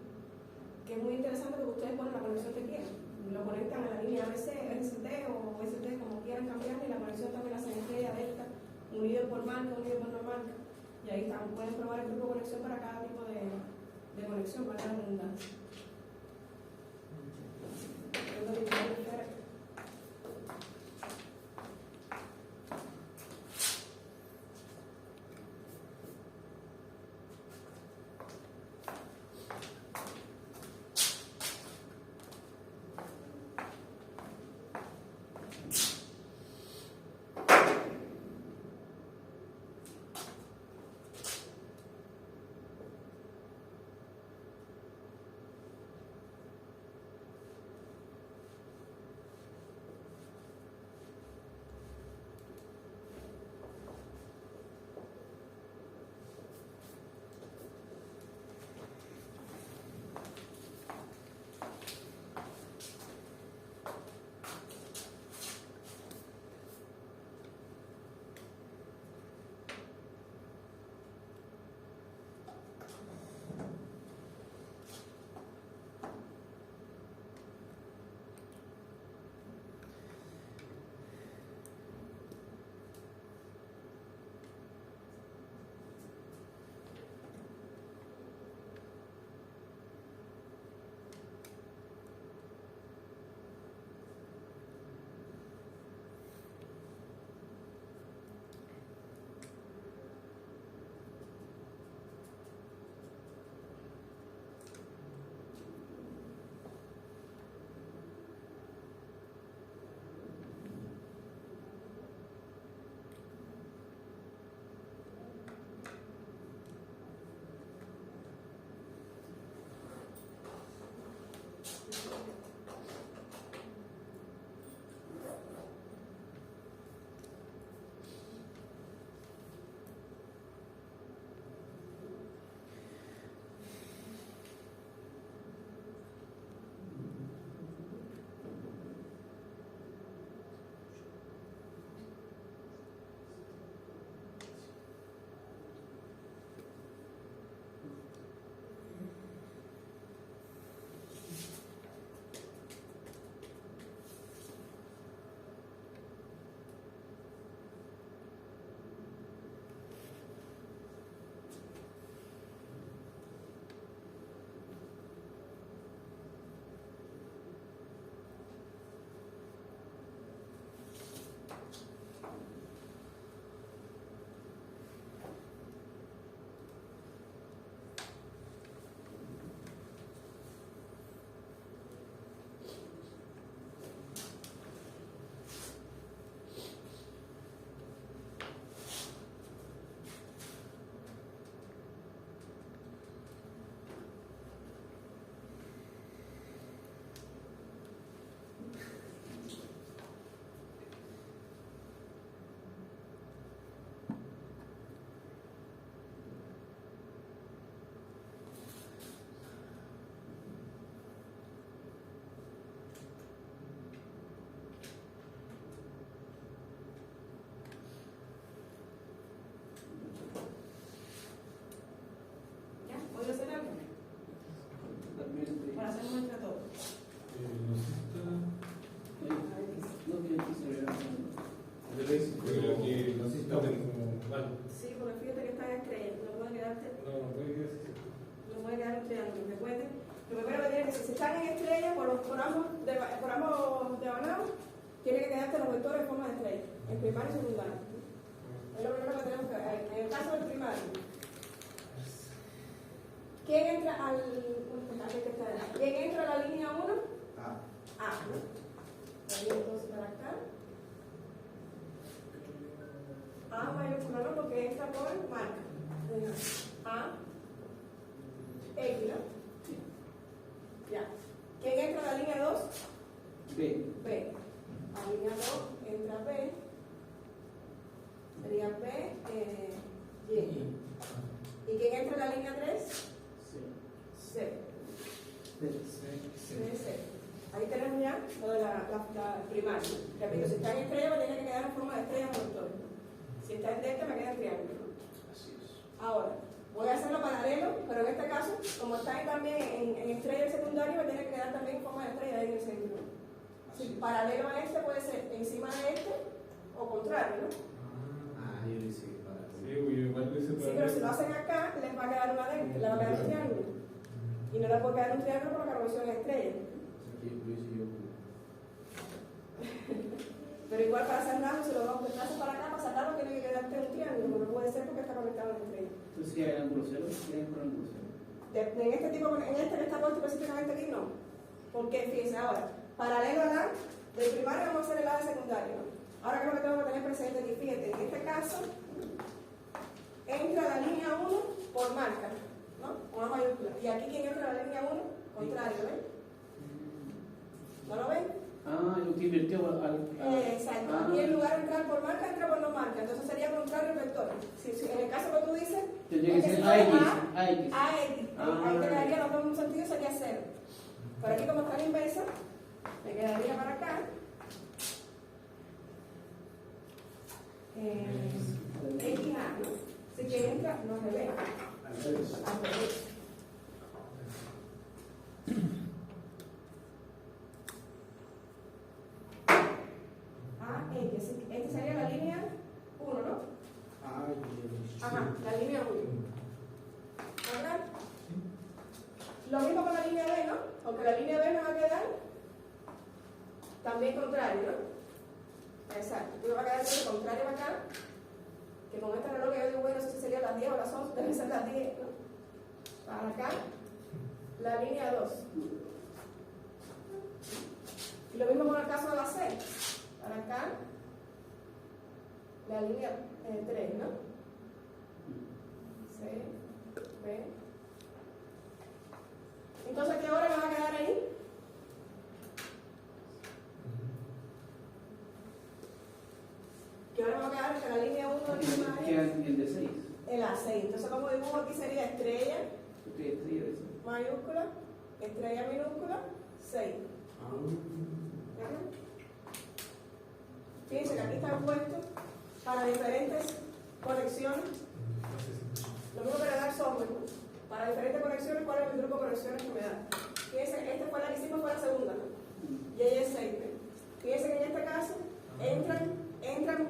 Speaker 1: que es muy interesante porque ustedes ponen la conexión que quieran. Lo conectan a la línea ABC, RCT o SD, como quieran cambiar, y la conexión también la hacen estrella, delta, unido por marca, unido por no marca. Y ahí están, pueden probar el tipo de conexión para cada tipo de conexión, para la redundancia. Es lo que quiero hacer. están en estrella por ambos diagonales, tiene que quedarte los vectores en forma de estrella, en primario y secundario. Es lo primero que tenemos que ver. En el caso del primario, ¿quién entra a la línea 1? A, ¿no? Ahí entonces para acá. A mayúscula, ¿no? Porque entra por marca. A, X, ¿no? Ya. ¿Quién entra a la línea 2?
Speaker 2: B.
Speaker 1: B. A la línea 2 entra B. Sería B, Y. ¿Y quién entra a la línea 3? C. C. Ahí tenemos ya lo de la primaria. Repito, si está en estrella, me tiene que quedar en forma de estrella por todo. Si está en delta, me queda en triángulo.
Speaker 2: Así es.
Speaker 1: Ahora, Voy a hacerlo paralelo, pero en este caso, como está ahí también en estrella el secundario, me tiene que quedar también en forma de estrella ahí en el centro. Si paralelo a este puede ser encima de este o contrario, ¿no?
Speaker 5: Ah, yo lo hice para.
Speaker 3: Sí, yo igual lo hice
Speaker 1: Sí,
Speaker 3: para.
Speaker 1: pero si lo hacen acá, les va a quedar una lente, le va a quedar un triángulo. Y no le puede quedar un triángulo porque la conversión es estrella.
Speaker 5: Aquí lo hice yo.
Speaker 1: Pero igual para cerrarlo, si lo vamos a hacer para acá, para sacarlo tiene que quedarte un triángulo, no puede ser porque está conectado a la estrella.
Speaker 2: Entonces, si hay ángulo cero, si hay ángulo cero.
Speaker 1: En este tipo, en este que está puesto específicamente aquí, no. Porque fíjense, ahora, paralelo al A, del primario vamos a hacer el A de secundario, ¿no? Ahora creo que tengo que tener presente aquí, fíjate, en este caso, entra la línea 1 por marca, ¿no? Con una mayúscula. Y aquí, ¿quién entra a la línea 1? Contrario, ¿ven? ¿No lo ven?
Speaker 2: Ah, lo que invirtió al.
Speaker 1: Exacto. Aquí en lugar de entrar por marca, entra por no marca. Entonces sería contrario al vector. Si en el caso que tú dices,
Speaker 2: Tendría que ser
Speaker 1: si
Speaker 2: AX.
Speaker 1: AX. Ahí te quedaría los dos en un sentido, sería 0. Pero aquí como está la inversa, me quedaría para acá. XA, ¿no? Así que entra, no se ve.
Speaker 5: Al revés.
Speaker 1: Al revés. Esta sería la línea 1, ¿no?
Speaker 5: Ah, yo.
Speaker 1: Ajá, la línea 1. ¿Verdad? Lo mismo con la línea B, ¿no? Aunque la línea B me va a quedar también contrario, ¿no? Exacto. Me va a quedar todo contrario acá. Que con este reloj yo digo, bueno, no sé si serían las 10 o las 11, deben ser las 10, ¿no? Para acá, la línea 2. Y lo mismo con el caso de la C. Para acá, la línea 3, ¿no? C, B. Entonces, ¿qué hora me va a quedar ahí? ¿Qué hora me va a quedar entre la línea 1 y la línea
Speaker 2: Queda el de 6.
Speaker 1: El A6. Entonces, como dibujo aquí sería estrella,
Speaker 2: Estrella de 6.
Speaker 1: mayúscula, estrella minúscula, 6. ¿Verdad? Fíjense que aquí están puestos para diferentes conexiones. Lo mismo que le da el software, ¿no? Para diferentes conexiones, ¿cuál es el grupo de conexiones que me da? Fíjense, esta fue la que hicimos, fue la segunda, ¿no? Y ella es 6. Fíjense que en este caso entran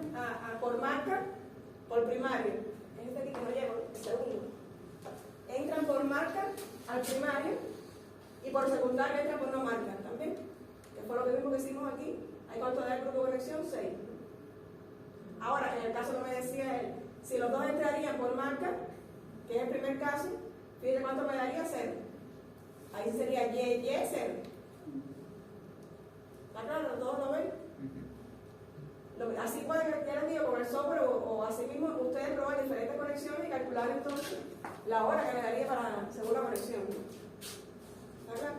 Speaker 1: por marca, por primario. Es este aquí que no llevo, el segundo. Entran por marca al primario y por secundario entran por no marca también. Que fue lo mismo que hicimos aquí. ¿Hay cuánto da el grupo de conexión? 6. Ahora, en el caso que me decía él, si los dos entrarían por marca, que es el primer caso, fíjate cuánto me daría 0. Ahí sería Y, 0. ¿Está claro? ¿Todos lo ven? Así pueden, ya les digo, con el software o así mismo, ustedes probar diferentes conexiones y calcular entonces la hora que le daría para según la conexión. ¿Está claro?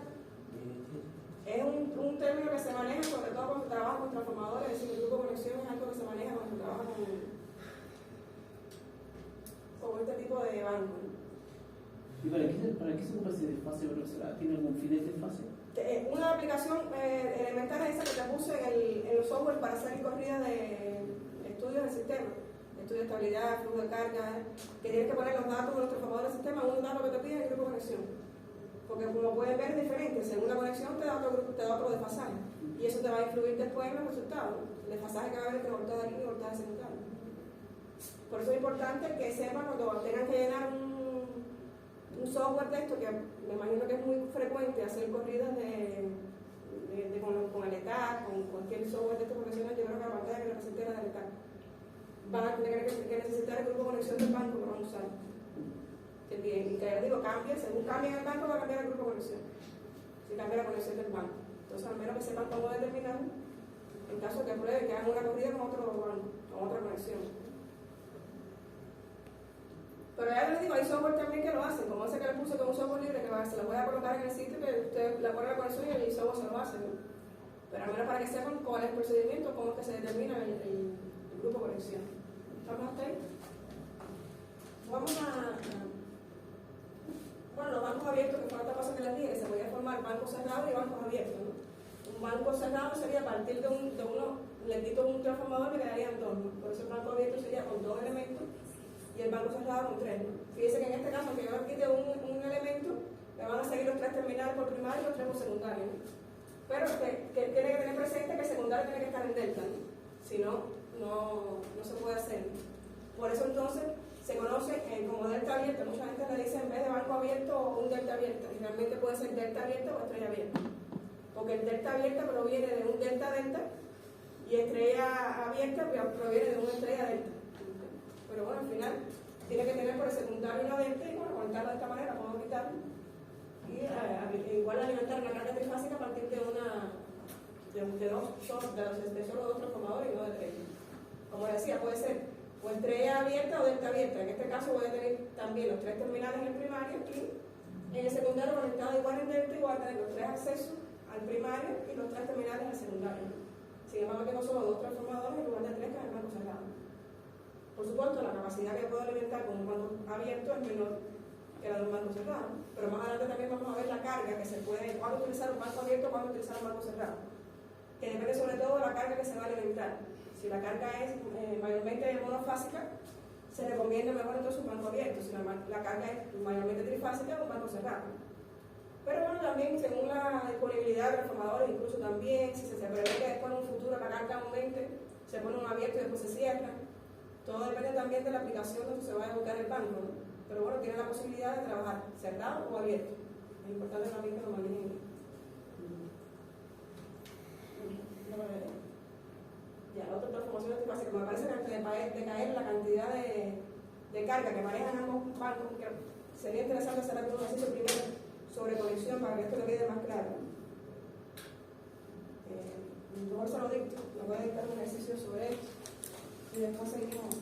Speaker 1: Es un término que se maneja sobre todo cuando se trabaja con transformadores, es decir, el grupo de conexión es algo que se maneja cuando se trabaja con este tipo de banco, ¿no?
Speaker 2: ¿Y para qué se ocupa ese desfase velocidad? ¿Tiene algún fin de desfase?
Speaker 1: Una aplicación elemental es esa que te puse en el software para hacer corridas de estudios del sistema, estudios de estabilidad, flujo de carga, que tienes que poner los datos de los transformadores del sistema, un dato que te pide es el grupo de conexión. Porque como pueden ver es diferente, según la conexión te da otro desfasaje. Y eso te va a influir después en los resultados, el desfasaje que va a haber entre voltaje de línea y voltaje secundario. Por eso es importante que sepan cuando tengan que llenar un software de esto, que me imagino que es muy frecuente hacer corridas con el ETAC, con cualquier software de estos profesionales, yo creo que la pantalla que represente la del ETAC. Van a tener que necesitar el grupo de conexión del banco que van a usar. Y que les digo, cambia, según cambia el banco va a cambiar el grupo de conexión. Si cambia la conexión del banco. Entonces al menos que sepan cómo determinar en caso de que prueben que hagan una corrida con otro banco, con otra conexión. Pero ya les digo, hay software también que lo hacen, como ese que les puse con un software libre que se lo voy a colocar en el sitio que usted le pone la conexión y el software se lo hace, ¿no? Pero al menos para que sepan cuál es el procedimiento, cómo es que se determina el grupo de conexión. ¿Estamos hasta ahí? Vamos bueno, los bancos abiertos, que fue otra cosa que les dije, que se podía formar bancos cerrados y bancos abiertos, ¿no? Un banco cerrado sería a partir de uno, le quito un transformador y me quedarían dos, ¿no? Por eso el banco abierto sería con dos elementos y el banco cerrado con 3. ¿no? Fíjense que en este caso, que yo quite un elemento, le van a seguir los 3 terminales por primario y los 3 por secundario. ¿no? Pero que tiene que tener presente que el secundario tiene que estar en delta, ¿no? Si no, no se puede hacer. Por eso entonces se conoce como delta abierta. Mucha gente le dice en vez de banco abierto o un delta abierta, y realmente puede ser delta abierta o estrella abierta. Porque el delta abierta proviene de un delta delta y estrella abierta proviene de una estrella delta. Pero bueno, al final tiene que tener por el secundario una delta y bueno, conectarlo de esta manera, podemos quitarlo. Y igual alimentar una carga trifásica a partir de solo dos transformadores y no de 3. Como decía, puede ser o estrella abierta o delta abierta. En este caso voy a tener también los 3 terminales en el primario y en el secundario conectado igual en delta y voy a tener los 3 accesos al primario y los 3 terminales al secundario. Sin embargo, tengo solo 2 transformadores en lugar de 3 que en el banco cerrado. Por supuesto, la capacidad que puedo alimentar con un banco abierto es menor que la de un banco cerrado. Pero más adelante también vamos a ver la carga que se puede, cuándo utilizar un banco abierto, cuándo utilizar un banco cerrado. Que depende sobre todo de la carga que se va a alimentar. Si la carga es mayormente monofásica, se recomienda mejor entonces un banco abierto. Si la carga es mayormente trifásica, un banco cerrado. Pero bueno, también según la disponibilidad de transformadores, incluso también, si se prevé que después en un futuro la carga aumente, se pone un abierto y después se cierra. Todo depende también de la aplicación donde se vaya a buscar el banco, ¿no? Pero bueno, tiene la posibilidad de trabajar cerrado o abierto. Es importante también que lo manejen. Ya, la otra transformación trifásica, me parece que antes de caer la cantidad de carga que manejan ambos bancos, que sería interesante hacer algún ejercicio primero sobre conexión para que esto le quede más claro. Mejor se lo dicto, me voy a dictar un ejercicio sobre esto y después seguimos.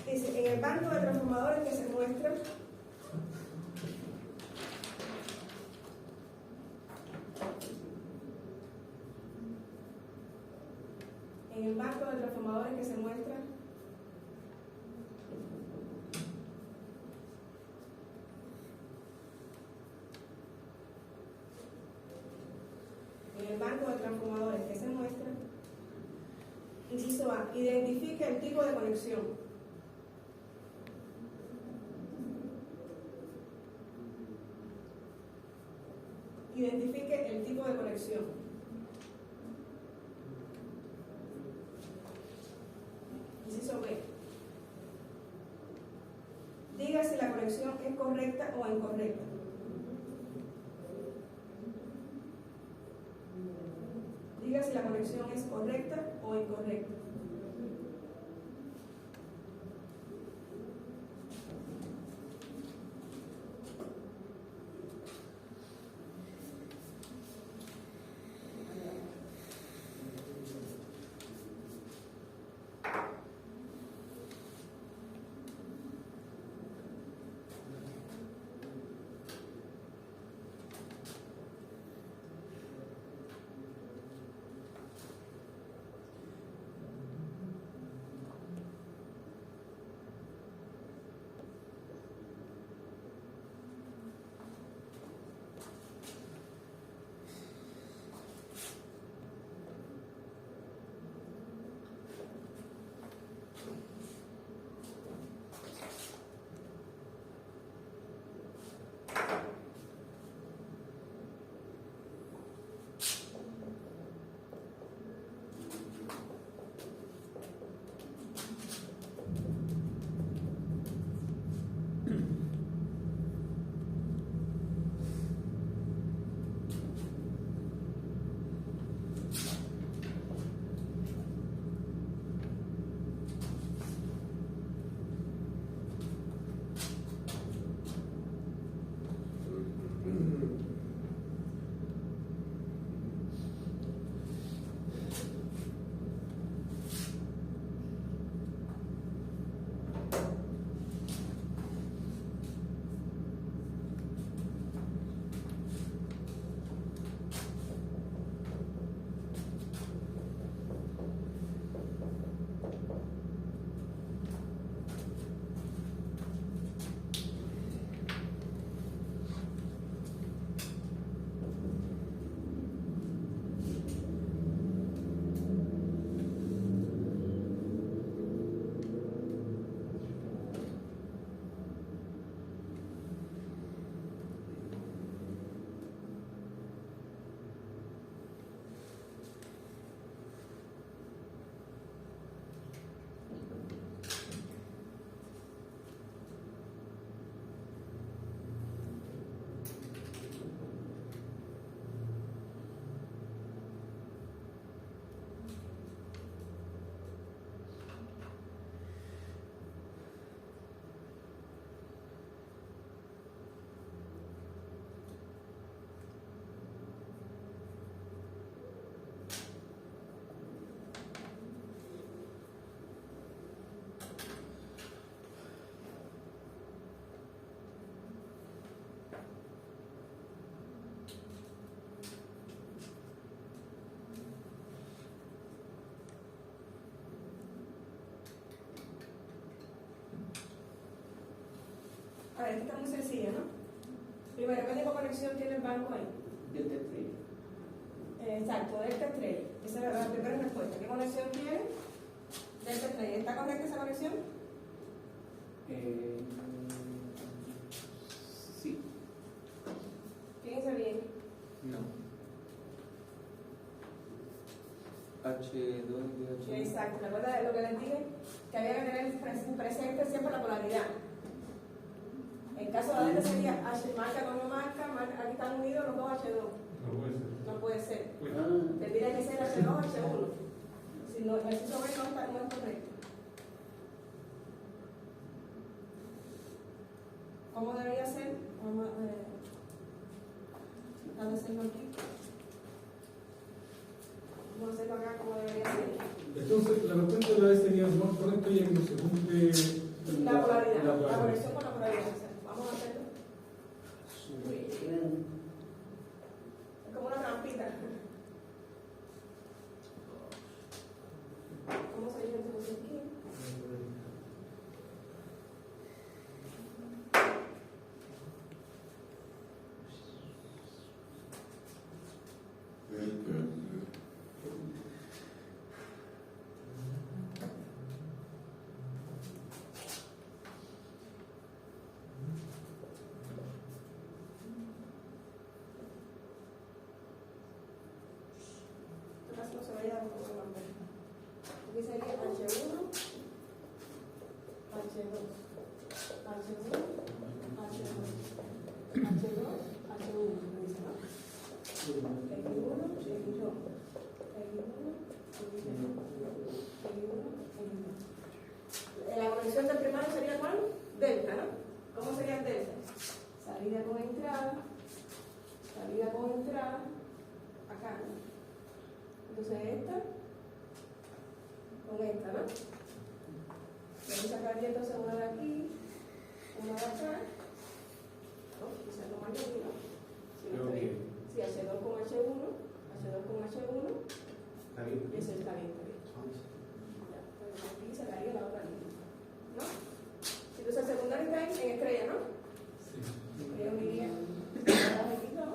Speaker 1: Dice, en el banco de transformadores que se muestra, inciso A, identifique el tipo de conexión. Identifique el tipo de conexión. Inciso B. Diga si la conexión es correcta o incorrecta. Diga si la conexión es correcta o incorrecta. Ahora, esta está muy sencilla, ¿no? Primero, ¿qué tipo de conexión tiene el banco ahí?
Speaker 2: Delta estrella.
Speaker 1: Exacto, delta estrella. Esa es la primera respuesta. ¿Qué conexión tiene? Delta estrella. ¿Está correcta esa conexión?
Speaker 2: Sí.
Speaker 1: Fíjense bien.
Speaker 5: No. H2 y H1.
Speaker 1: Exacto. ¿Recuerda lo que les dije? Que había que tener presente siempre la polaridad. En caso de la delta sería H marca con no marca, aquí están unidos los dos H2.
Speaker 3: No puede ser.
Speaker 1: No puede ser.
Speaker 2: Ah,
Speaker 1: Tendría que ser H2 H1. Si no, el inciso B no es correcto. ¿Cómo debería ser? Vamos a hacerlo aquí. Vamos a hacerlo acá como debería ser.
Speaker 3: Entonces, la respuesta de la vez sería más correcta ya que no se cumple
Speaker 1: La polaridad,
Speaker 3: la
Speaker 1: la
Speaker 3: polaridad.
Speaker 1: conexión con la polaridad. O sea, vamos a hacerlo. Es como una trampita. ¿Cómo se dice entonces aquí? No se vaya a como el papel. Aquí sería H1, H2, H2, H2, H2, H1, me dice, ¿no? X1, X2, X1, X2. La conexión del primario sería ¿cuál? Delta, ¿no? ¿Cómo sería el delta? Salida con entrada, acá, ¿no? Entonces esta con esta, ¿no? Voy a sacar entonces una de aquí, una de acá. No, quizás no más aquí, ¿no? Si no
Speaker 5: Creo que
Speaker 1: sí, H2 con H1, H2 con H1,
Speaker 5: está bien.
Speaker 1: y eso está bien, está bien. Ya, pues aquí sacaría la otra línea, ¿no? Entonces el secundario está en estrella, ¿no?
Speaker 3: Sí.
Speaker 1: Yo uniría aquí, ¿no?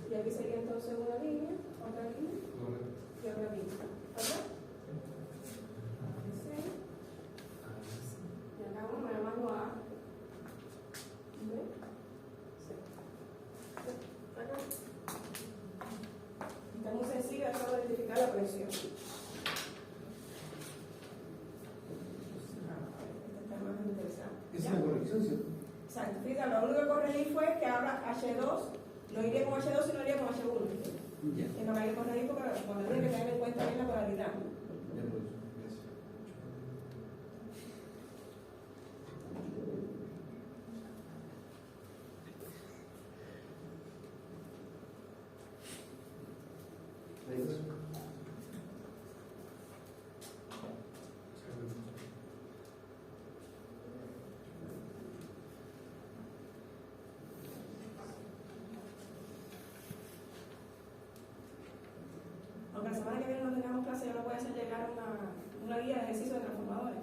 Speaker 1: Y aquí sería entonces una línea, otra línea
Speaker 3: Correcto.
Speaker 1: y otra línea. ¿Verdad? Sí. Y acá uno me llamo A. B. C. Acá. Está muy sencillo, acabo de identificar la conexión. Esta está más interesante.
Speaker 5: Es
Speaker 1: ¿Ya?
Speaker 5: una conexión, ¿cierto?
Speaker 1: Exacto. Fíjate, lo único que corregí fue que ahora H2 no iría con H2, sino iría con H1.
Speaker 2: ya.
Speaker 1: Es lo que hay que corregir porque cuando tiene que tener en cuenta bien la polaridad.
Speaker 5: Ya, pues, gracias. Gracias.
Speaker 1: Aunque la semana que viene no tengamos clase, yo les voy a hacer llegar una guía de ejercicio de transformadores,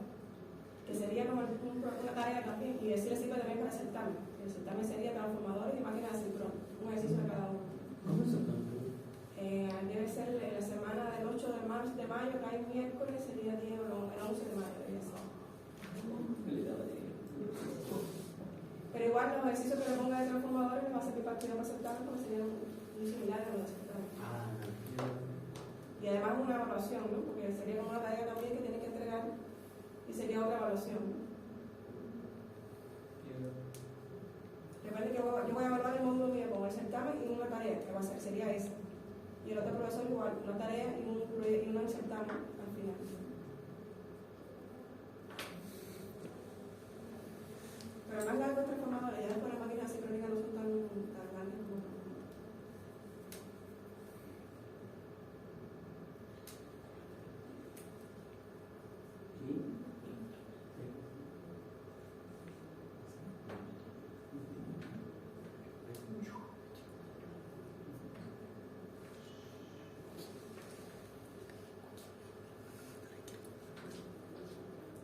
Speaker 1: que sería como una tarea también, y decirles sirve también para el certamen. El certamen sería transformadores y máquinas de sincron, un ejercicio de cada uno.
Speaker 5: ¿Cómo es el
Speaker 1: Debe ser la semana del 8 de mayo, que hay miércoles, sería el 11 de mayo, debería ser. Pero igual los ejercicios que le ponga de transformadores me va a servir para estudiar para certamen, porque serían muy similares a los de certamen.
Speaker 5: Ah,
Speaker 1: Y además una evaluación, ¿no? Porque sería como una tarea también que tienen que entregar y sería otra evaluación, ¿no? Recuerden que yo voy a evaluar el módulo mío con el certamen y una tarea que va a ser, sería esa. Y el otro profesor igual, una tarea y un certamen al final. Pero más largo es transformadores, ya después las máquinas sincrónicas no son tan grandes como.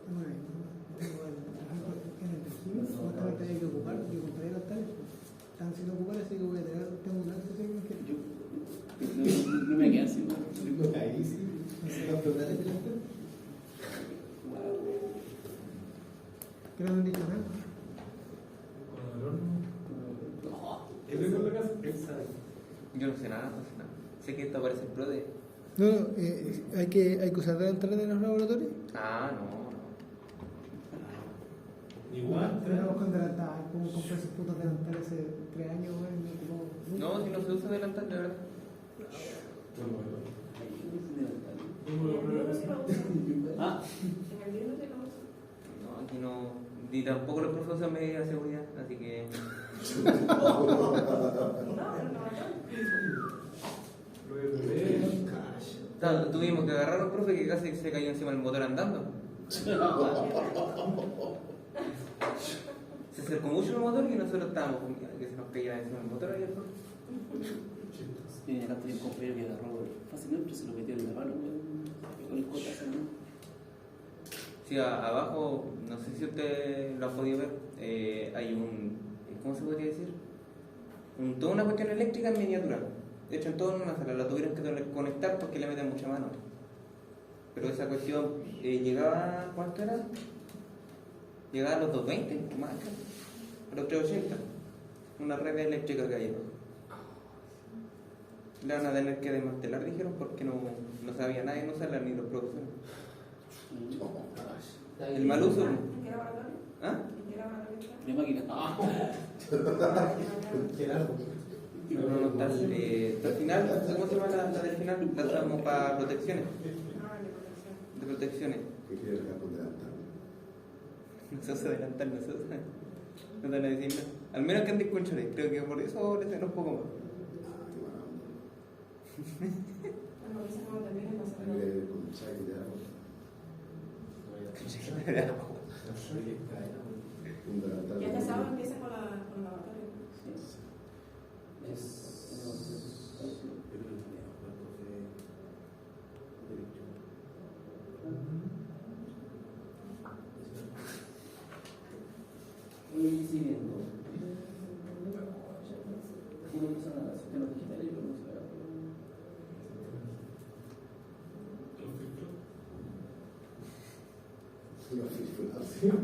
Speaker 4: Bueno, tengo el
Speaker 3: Con el horno.
Speaker 2: No.
Speaker 3: ¿Él vive en la casa?
Speaker 5: Él sabe. Yo no sé nada, no sé nada. Sé que esto aparece en pro de.
Speaker 4: No, hay que usar delantales en los laboratorios.
Speaker 5: Ah, no.
Speaker 3: Igual.
Speaker 4: Trabajamos con delantal, como compré esos putos delantales hace 3 años, güey, no ocupamos nunca.
Speaker 5: No, si no se usa delantal, de verdad.
Speaker 1: En el Linux sí lo usan.
Speaker 2: Ah,
Speaker 1: En el Linux sí lo usan.
Speaker 5: No, aquí no. Ni tampoco los profes usan medidas de seguridad, así que.
Speaker 1: No, no.
Speaker 5: Tuvimos que agarrar a un profe que casi se cayó encima del motor andando. Se acercó mucho el motor y nosotros estábamos con miedo que se nos cayera encima del motor ahí el profe.
Speaker 2: y acá tenía un compañero que agarró fácilmente, se lo metió en la mano, con el cotazo, ¿no?
Speaker 5: Sí, abajo, no sé si usted lo ha podido ver, hay un, ¿cómo se podría decir? Toda una cuestión eléctrica en miniatura. De hecho, en toda una sala la tuvieron que conectar porque le meten mucha mano. Pero esa cuestión llegaba, ¿cuánto era? Llegaba a los 220, más, a los 380. Una red eléctrica que hay abajo. La van a tener que desmantelar, dijeron, porque no sabía nadie en usarla ni los profesores. El mal uso.
Speaker 1: ¿En qué laboratorio?
Speaker 5: ¿Ah?
Speaker 1: ¿En qué laboratorio está?
Speaker 2: De máquina. Ah.
Speaker 5: No está al final, ¿cómo se llama la del final? La usamos para protecciones.
Speaker 1: Ah, de protección.
Speaker 5: De protecciones.
Speaker 6: ¿Qué quiere dejar con delantal?
Speaker 5: No se usa delantal, no se usa. No te van a decir nada. Al menos que anden con chores. Creo que por eso les den un poco más.
Speaker 6: Ah, qué mala onda.
Speaker 1: Bueno, quizás cuando termine va a ser
Speaker 6: Hay que con un saque de agua. Un delantal.
Speaker 1: Ya este sábado empieza con el laboratorio.
Speaker 2: Y siguiendo. Uno usa sistemas digitales y otro usa.
Speaker 6: Una filtración.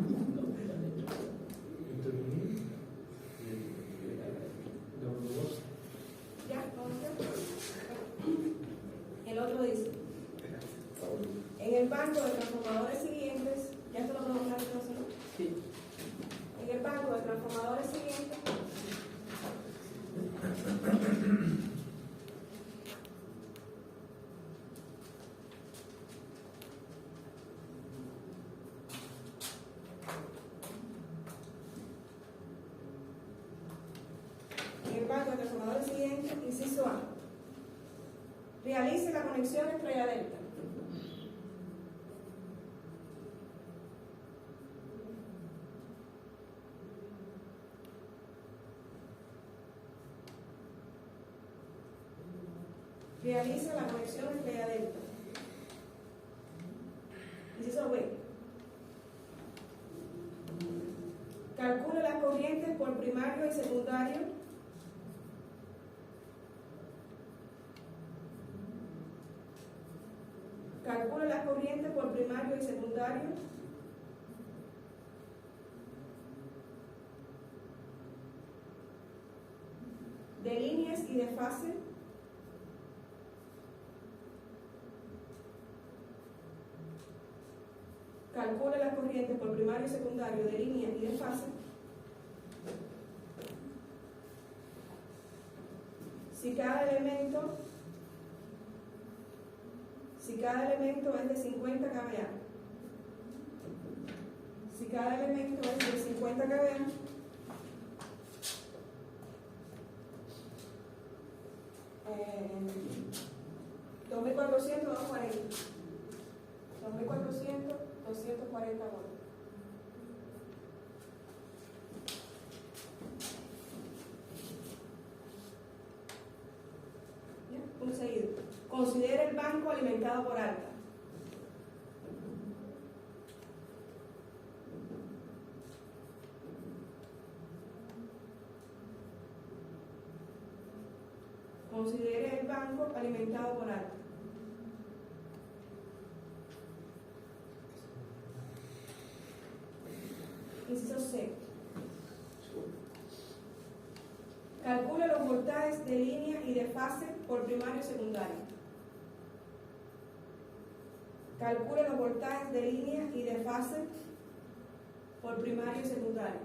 Speaker 1: Ya, vamos a ver. El otro dice, en el banco de transformadores siguientes, ya esto lo podemos hablar entonces, ¿no?
Speaker 2: Sí.
Speaker 1: En el banco de transformadores siguientes, inciso A, realice la conexión estrella delta. Realiza la conexión estrella delta. Inciso B, calcule las corrientes por primario y secundario. Calcule las corrientes por primario y secundario de líneas y de fase calcule las corrientes por primario y secundario de líneas y de fase si cada elemento es de 50 kVA. Si cada elemento es de 50 kVA, eh, 2400, 240. 2400, 240 volts. ¿Ya? Punto seguido. Considere el banco alimentado por alta. Considere el banco alimentado por alta. Inciso C. Calcule los voltajes de línea y de fase por primario y secundario. Calcule los voltajes de línea y de fase por primario y secundario.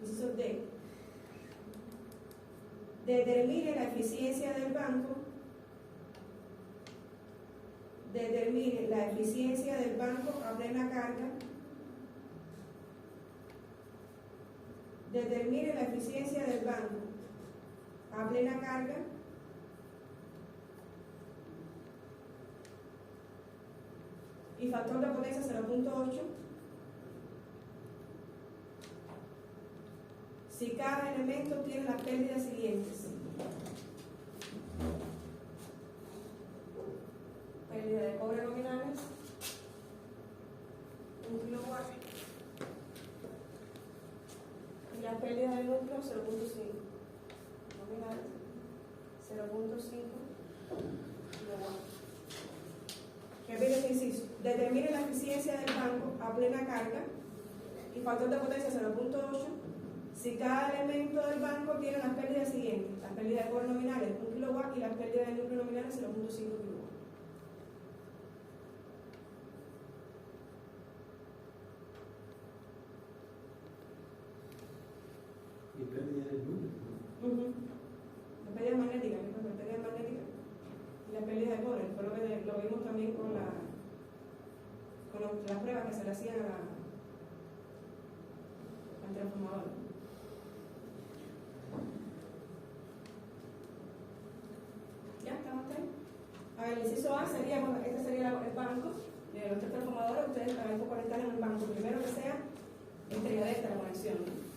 Speaker 1: Inciso D. Determine la eficiencia del banco. Determine la eficiencia del banco a plena carga. Determine la eficiencia del banco a plena carga. Y factor de potencia 0.8. Si cada elemento tiene las pérdidas siguientes. Pérdida de cobre nominales, 1 kilowatt. Y la pérdida de núcleo, 0.5. Nominales, 0.5 kilowatt. Repite este inciso. Determine la eficiencia del banco a plena carga y factor de potencia 0.8. Si cada elemento del banco tiene las pérdidas siguientes: las pérdidas de cobre nominales, 1 kilowatt, y las pérdidas de núcleo nominales, 0.5 kilowatt.
Speaker 6: Y pérdida de luz.
Speaker 1: Las pérdidas magnéticas, las pérdidas magnéticas y las pérdidas de cobre. Fue lo vimos también con las pruebas que se le hacían al transformador. ¿Ya estamos ahí? A ver, el inciso A sería, bueno, este sería el banco de los 3 transformadores. Ustedes van a conectar en el banco. Primero que sea estrelladesta la conexión, ¿no?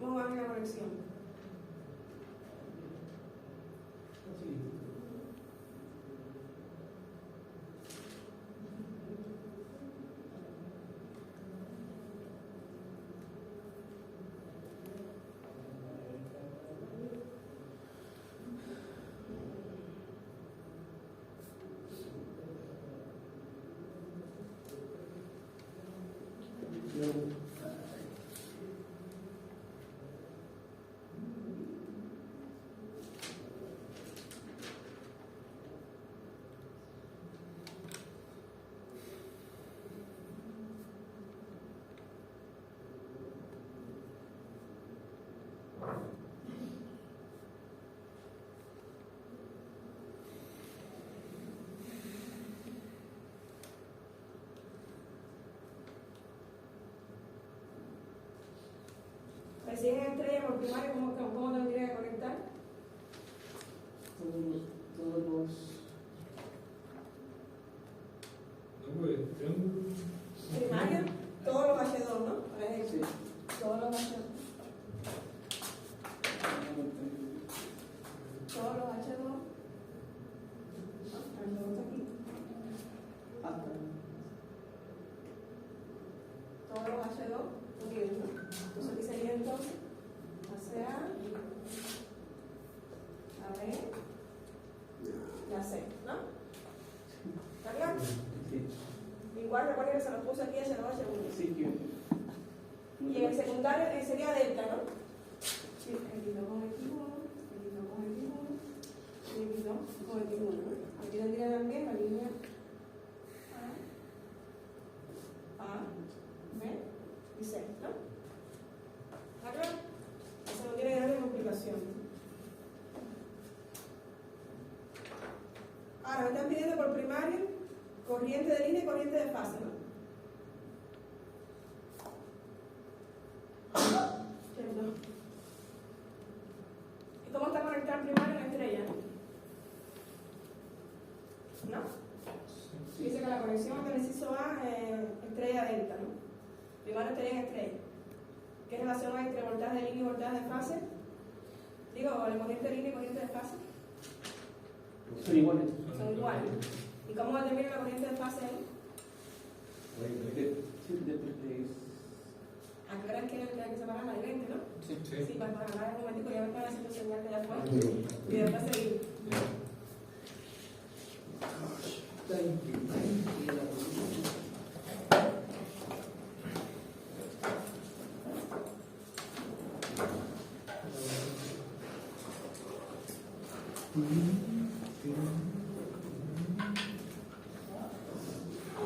Speaker 1: ¿Cómo va la conexión? Pues si es estrella por primaria, ¿cómo te lo tienes que conectar?
Speaker 2: Todos los.
Speaker 3: No, pues, triángulo.
Speaker 1: Primaria, todos los H2, ¿no? Por ejemplo. Todos los H2. Todos los H2. H2 aquí. Todos los H2 unidos, ¿no? Entonces aquí sería entonces HA, a B, la C, ¿no? ¿Está claro?
Speaker 2: Sí.
Speaker 1: Igual recuerden que se los puse aquí H2, H1.
Speaker 2: Sí, que.
Speaker 1: Y en el secundario sería delta, ¿no? Sí, X2 con X1, X2 con X1, y X2 con X1, ¿no? Aquí tendría también la línea A, B y C, ¿no? ¿Está claro? Eso no tiene gran complicación. Ahora me están pidiendo por primario corriente de línea y corriente de fase, ¿no? ¿Cierto? ¿Y cómo está conectado el primario en la estrella? ¿No? Dice que la conexión entre el inciso A es estrella delta, ¿no? Primario estrella en estrella. ¿Qué relación hay entre voltaje de línea y voltaje de fase? Digo, la corriente de línea y corriente de fase.
Speaker 2: Son iguales.
Speaker 1: Son iguales. ¿Y cómo determina la corriente de fase ahí? ¿A qué hora es que hay que separar la de 20, no? Sí, para ganar un momentico, ya me están haciendo señal de la fuente. Y después seguir.
Speaker 4: Mm.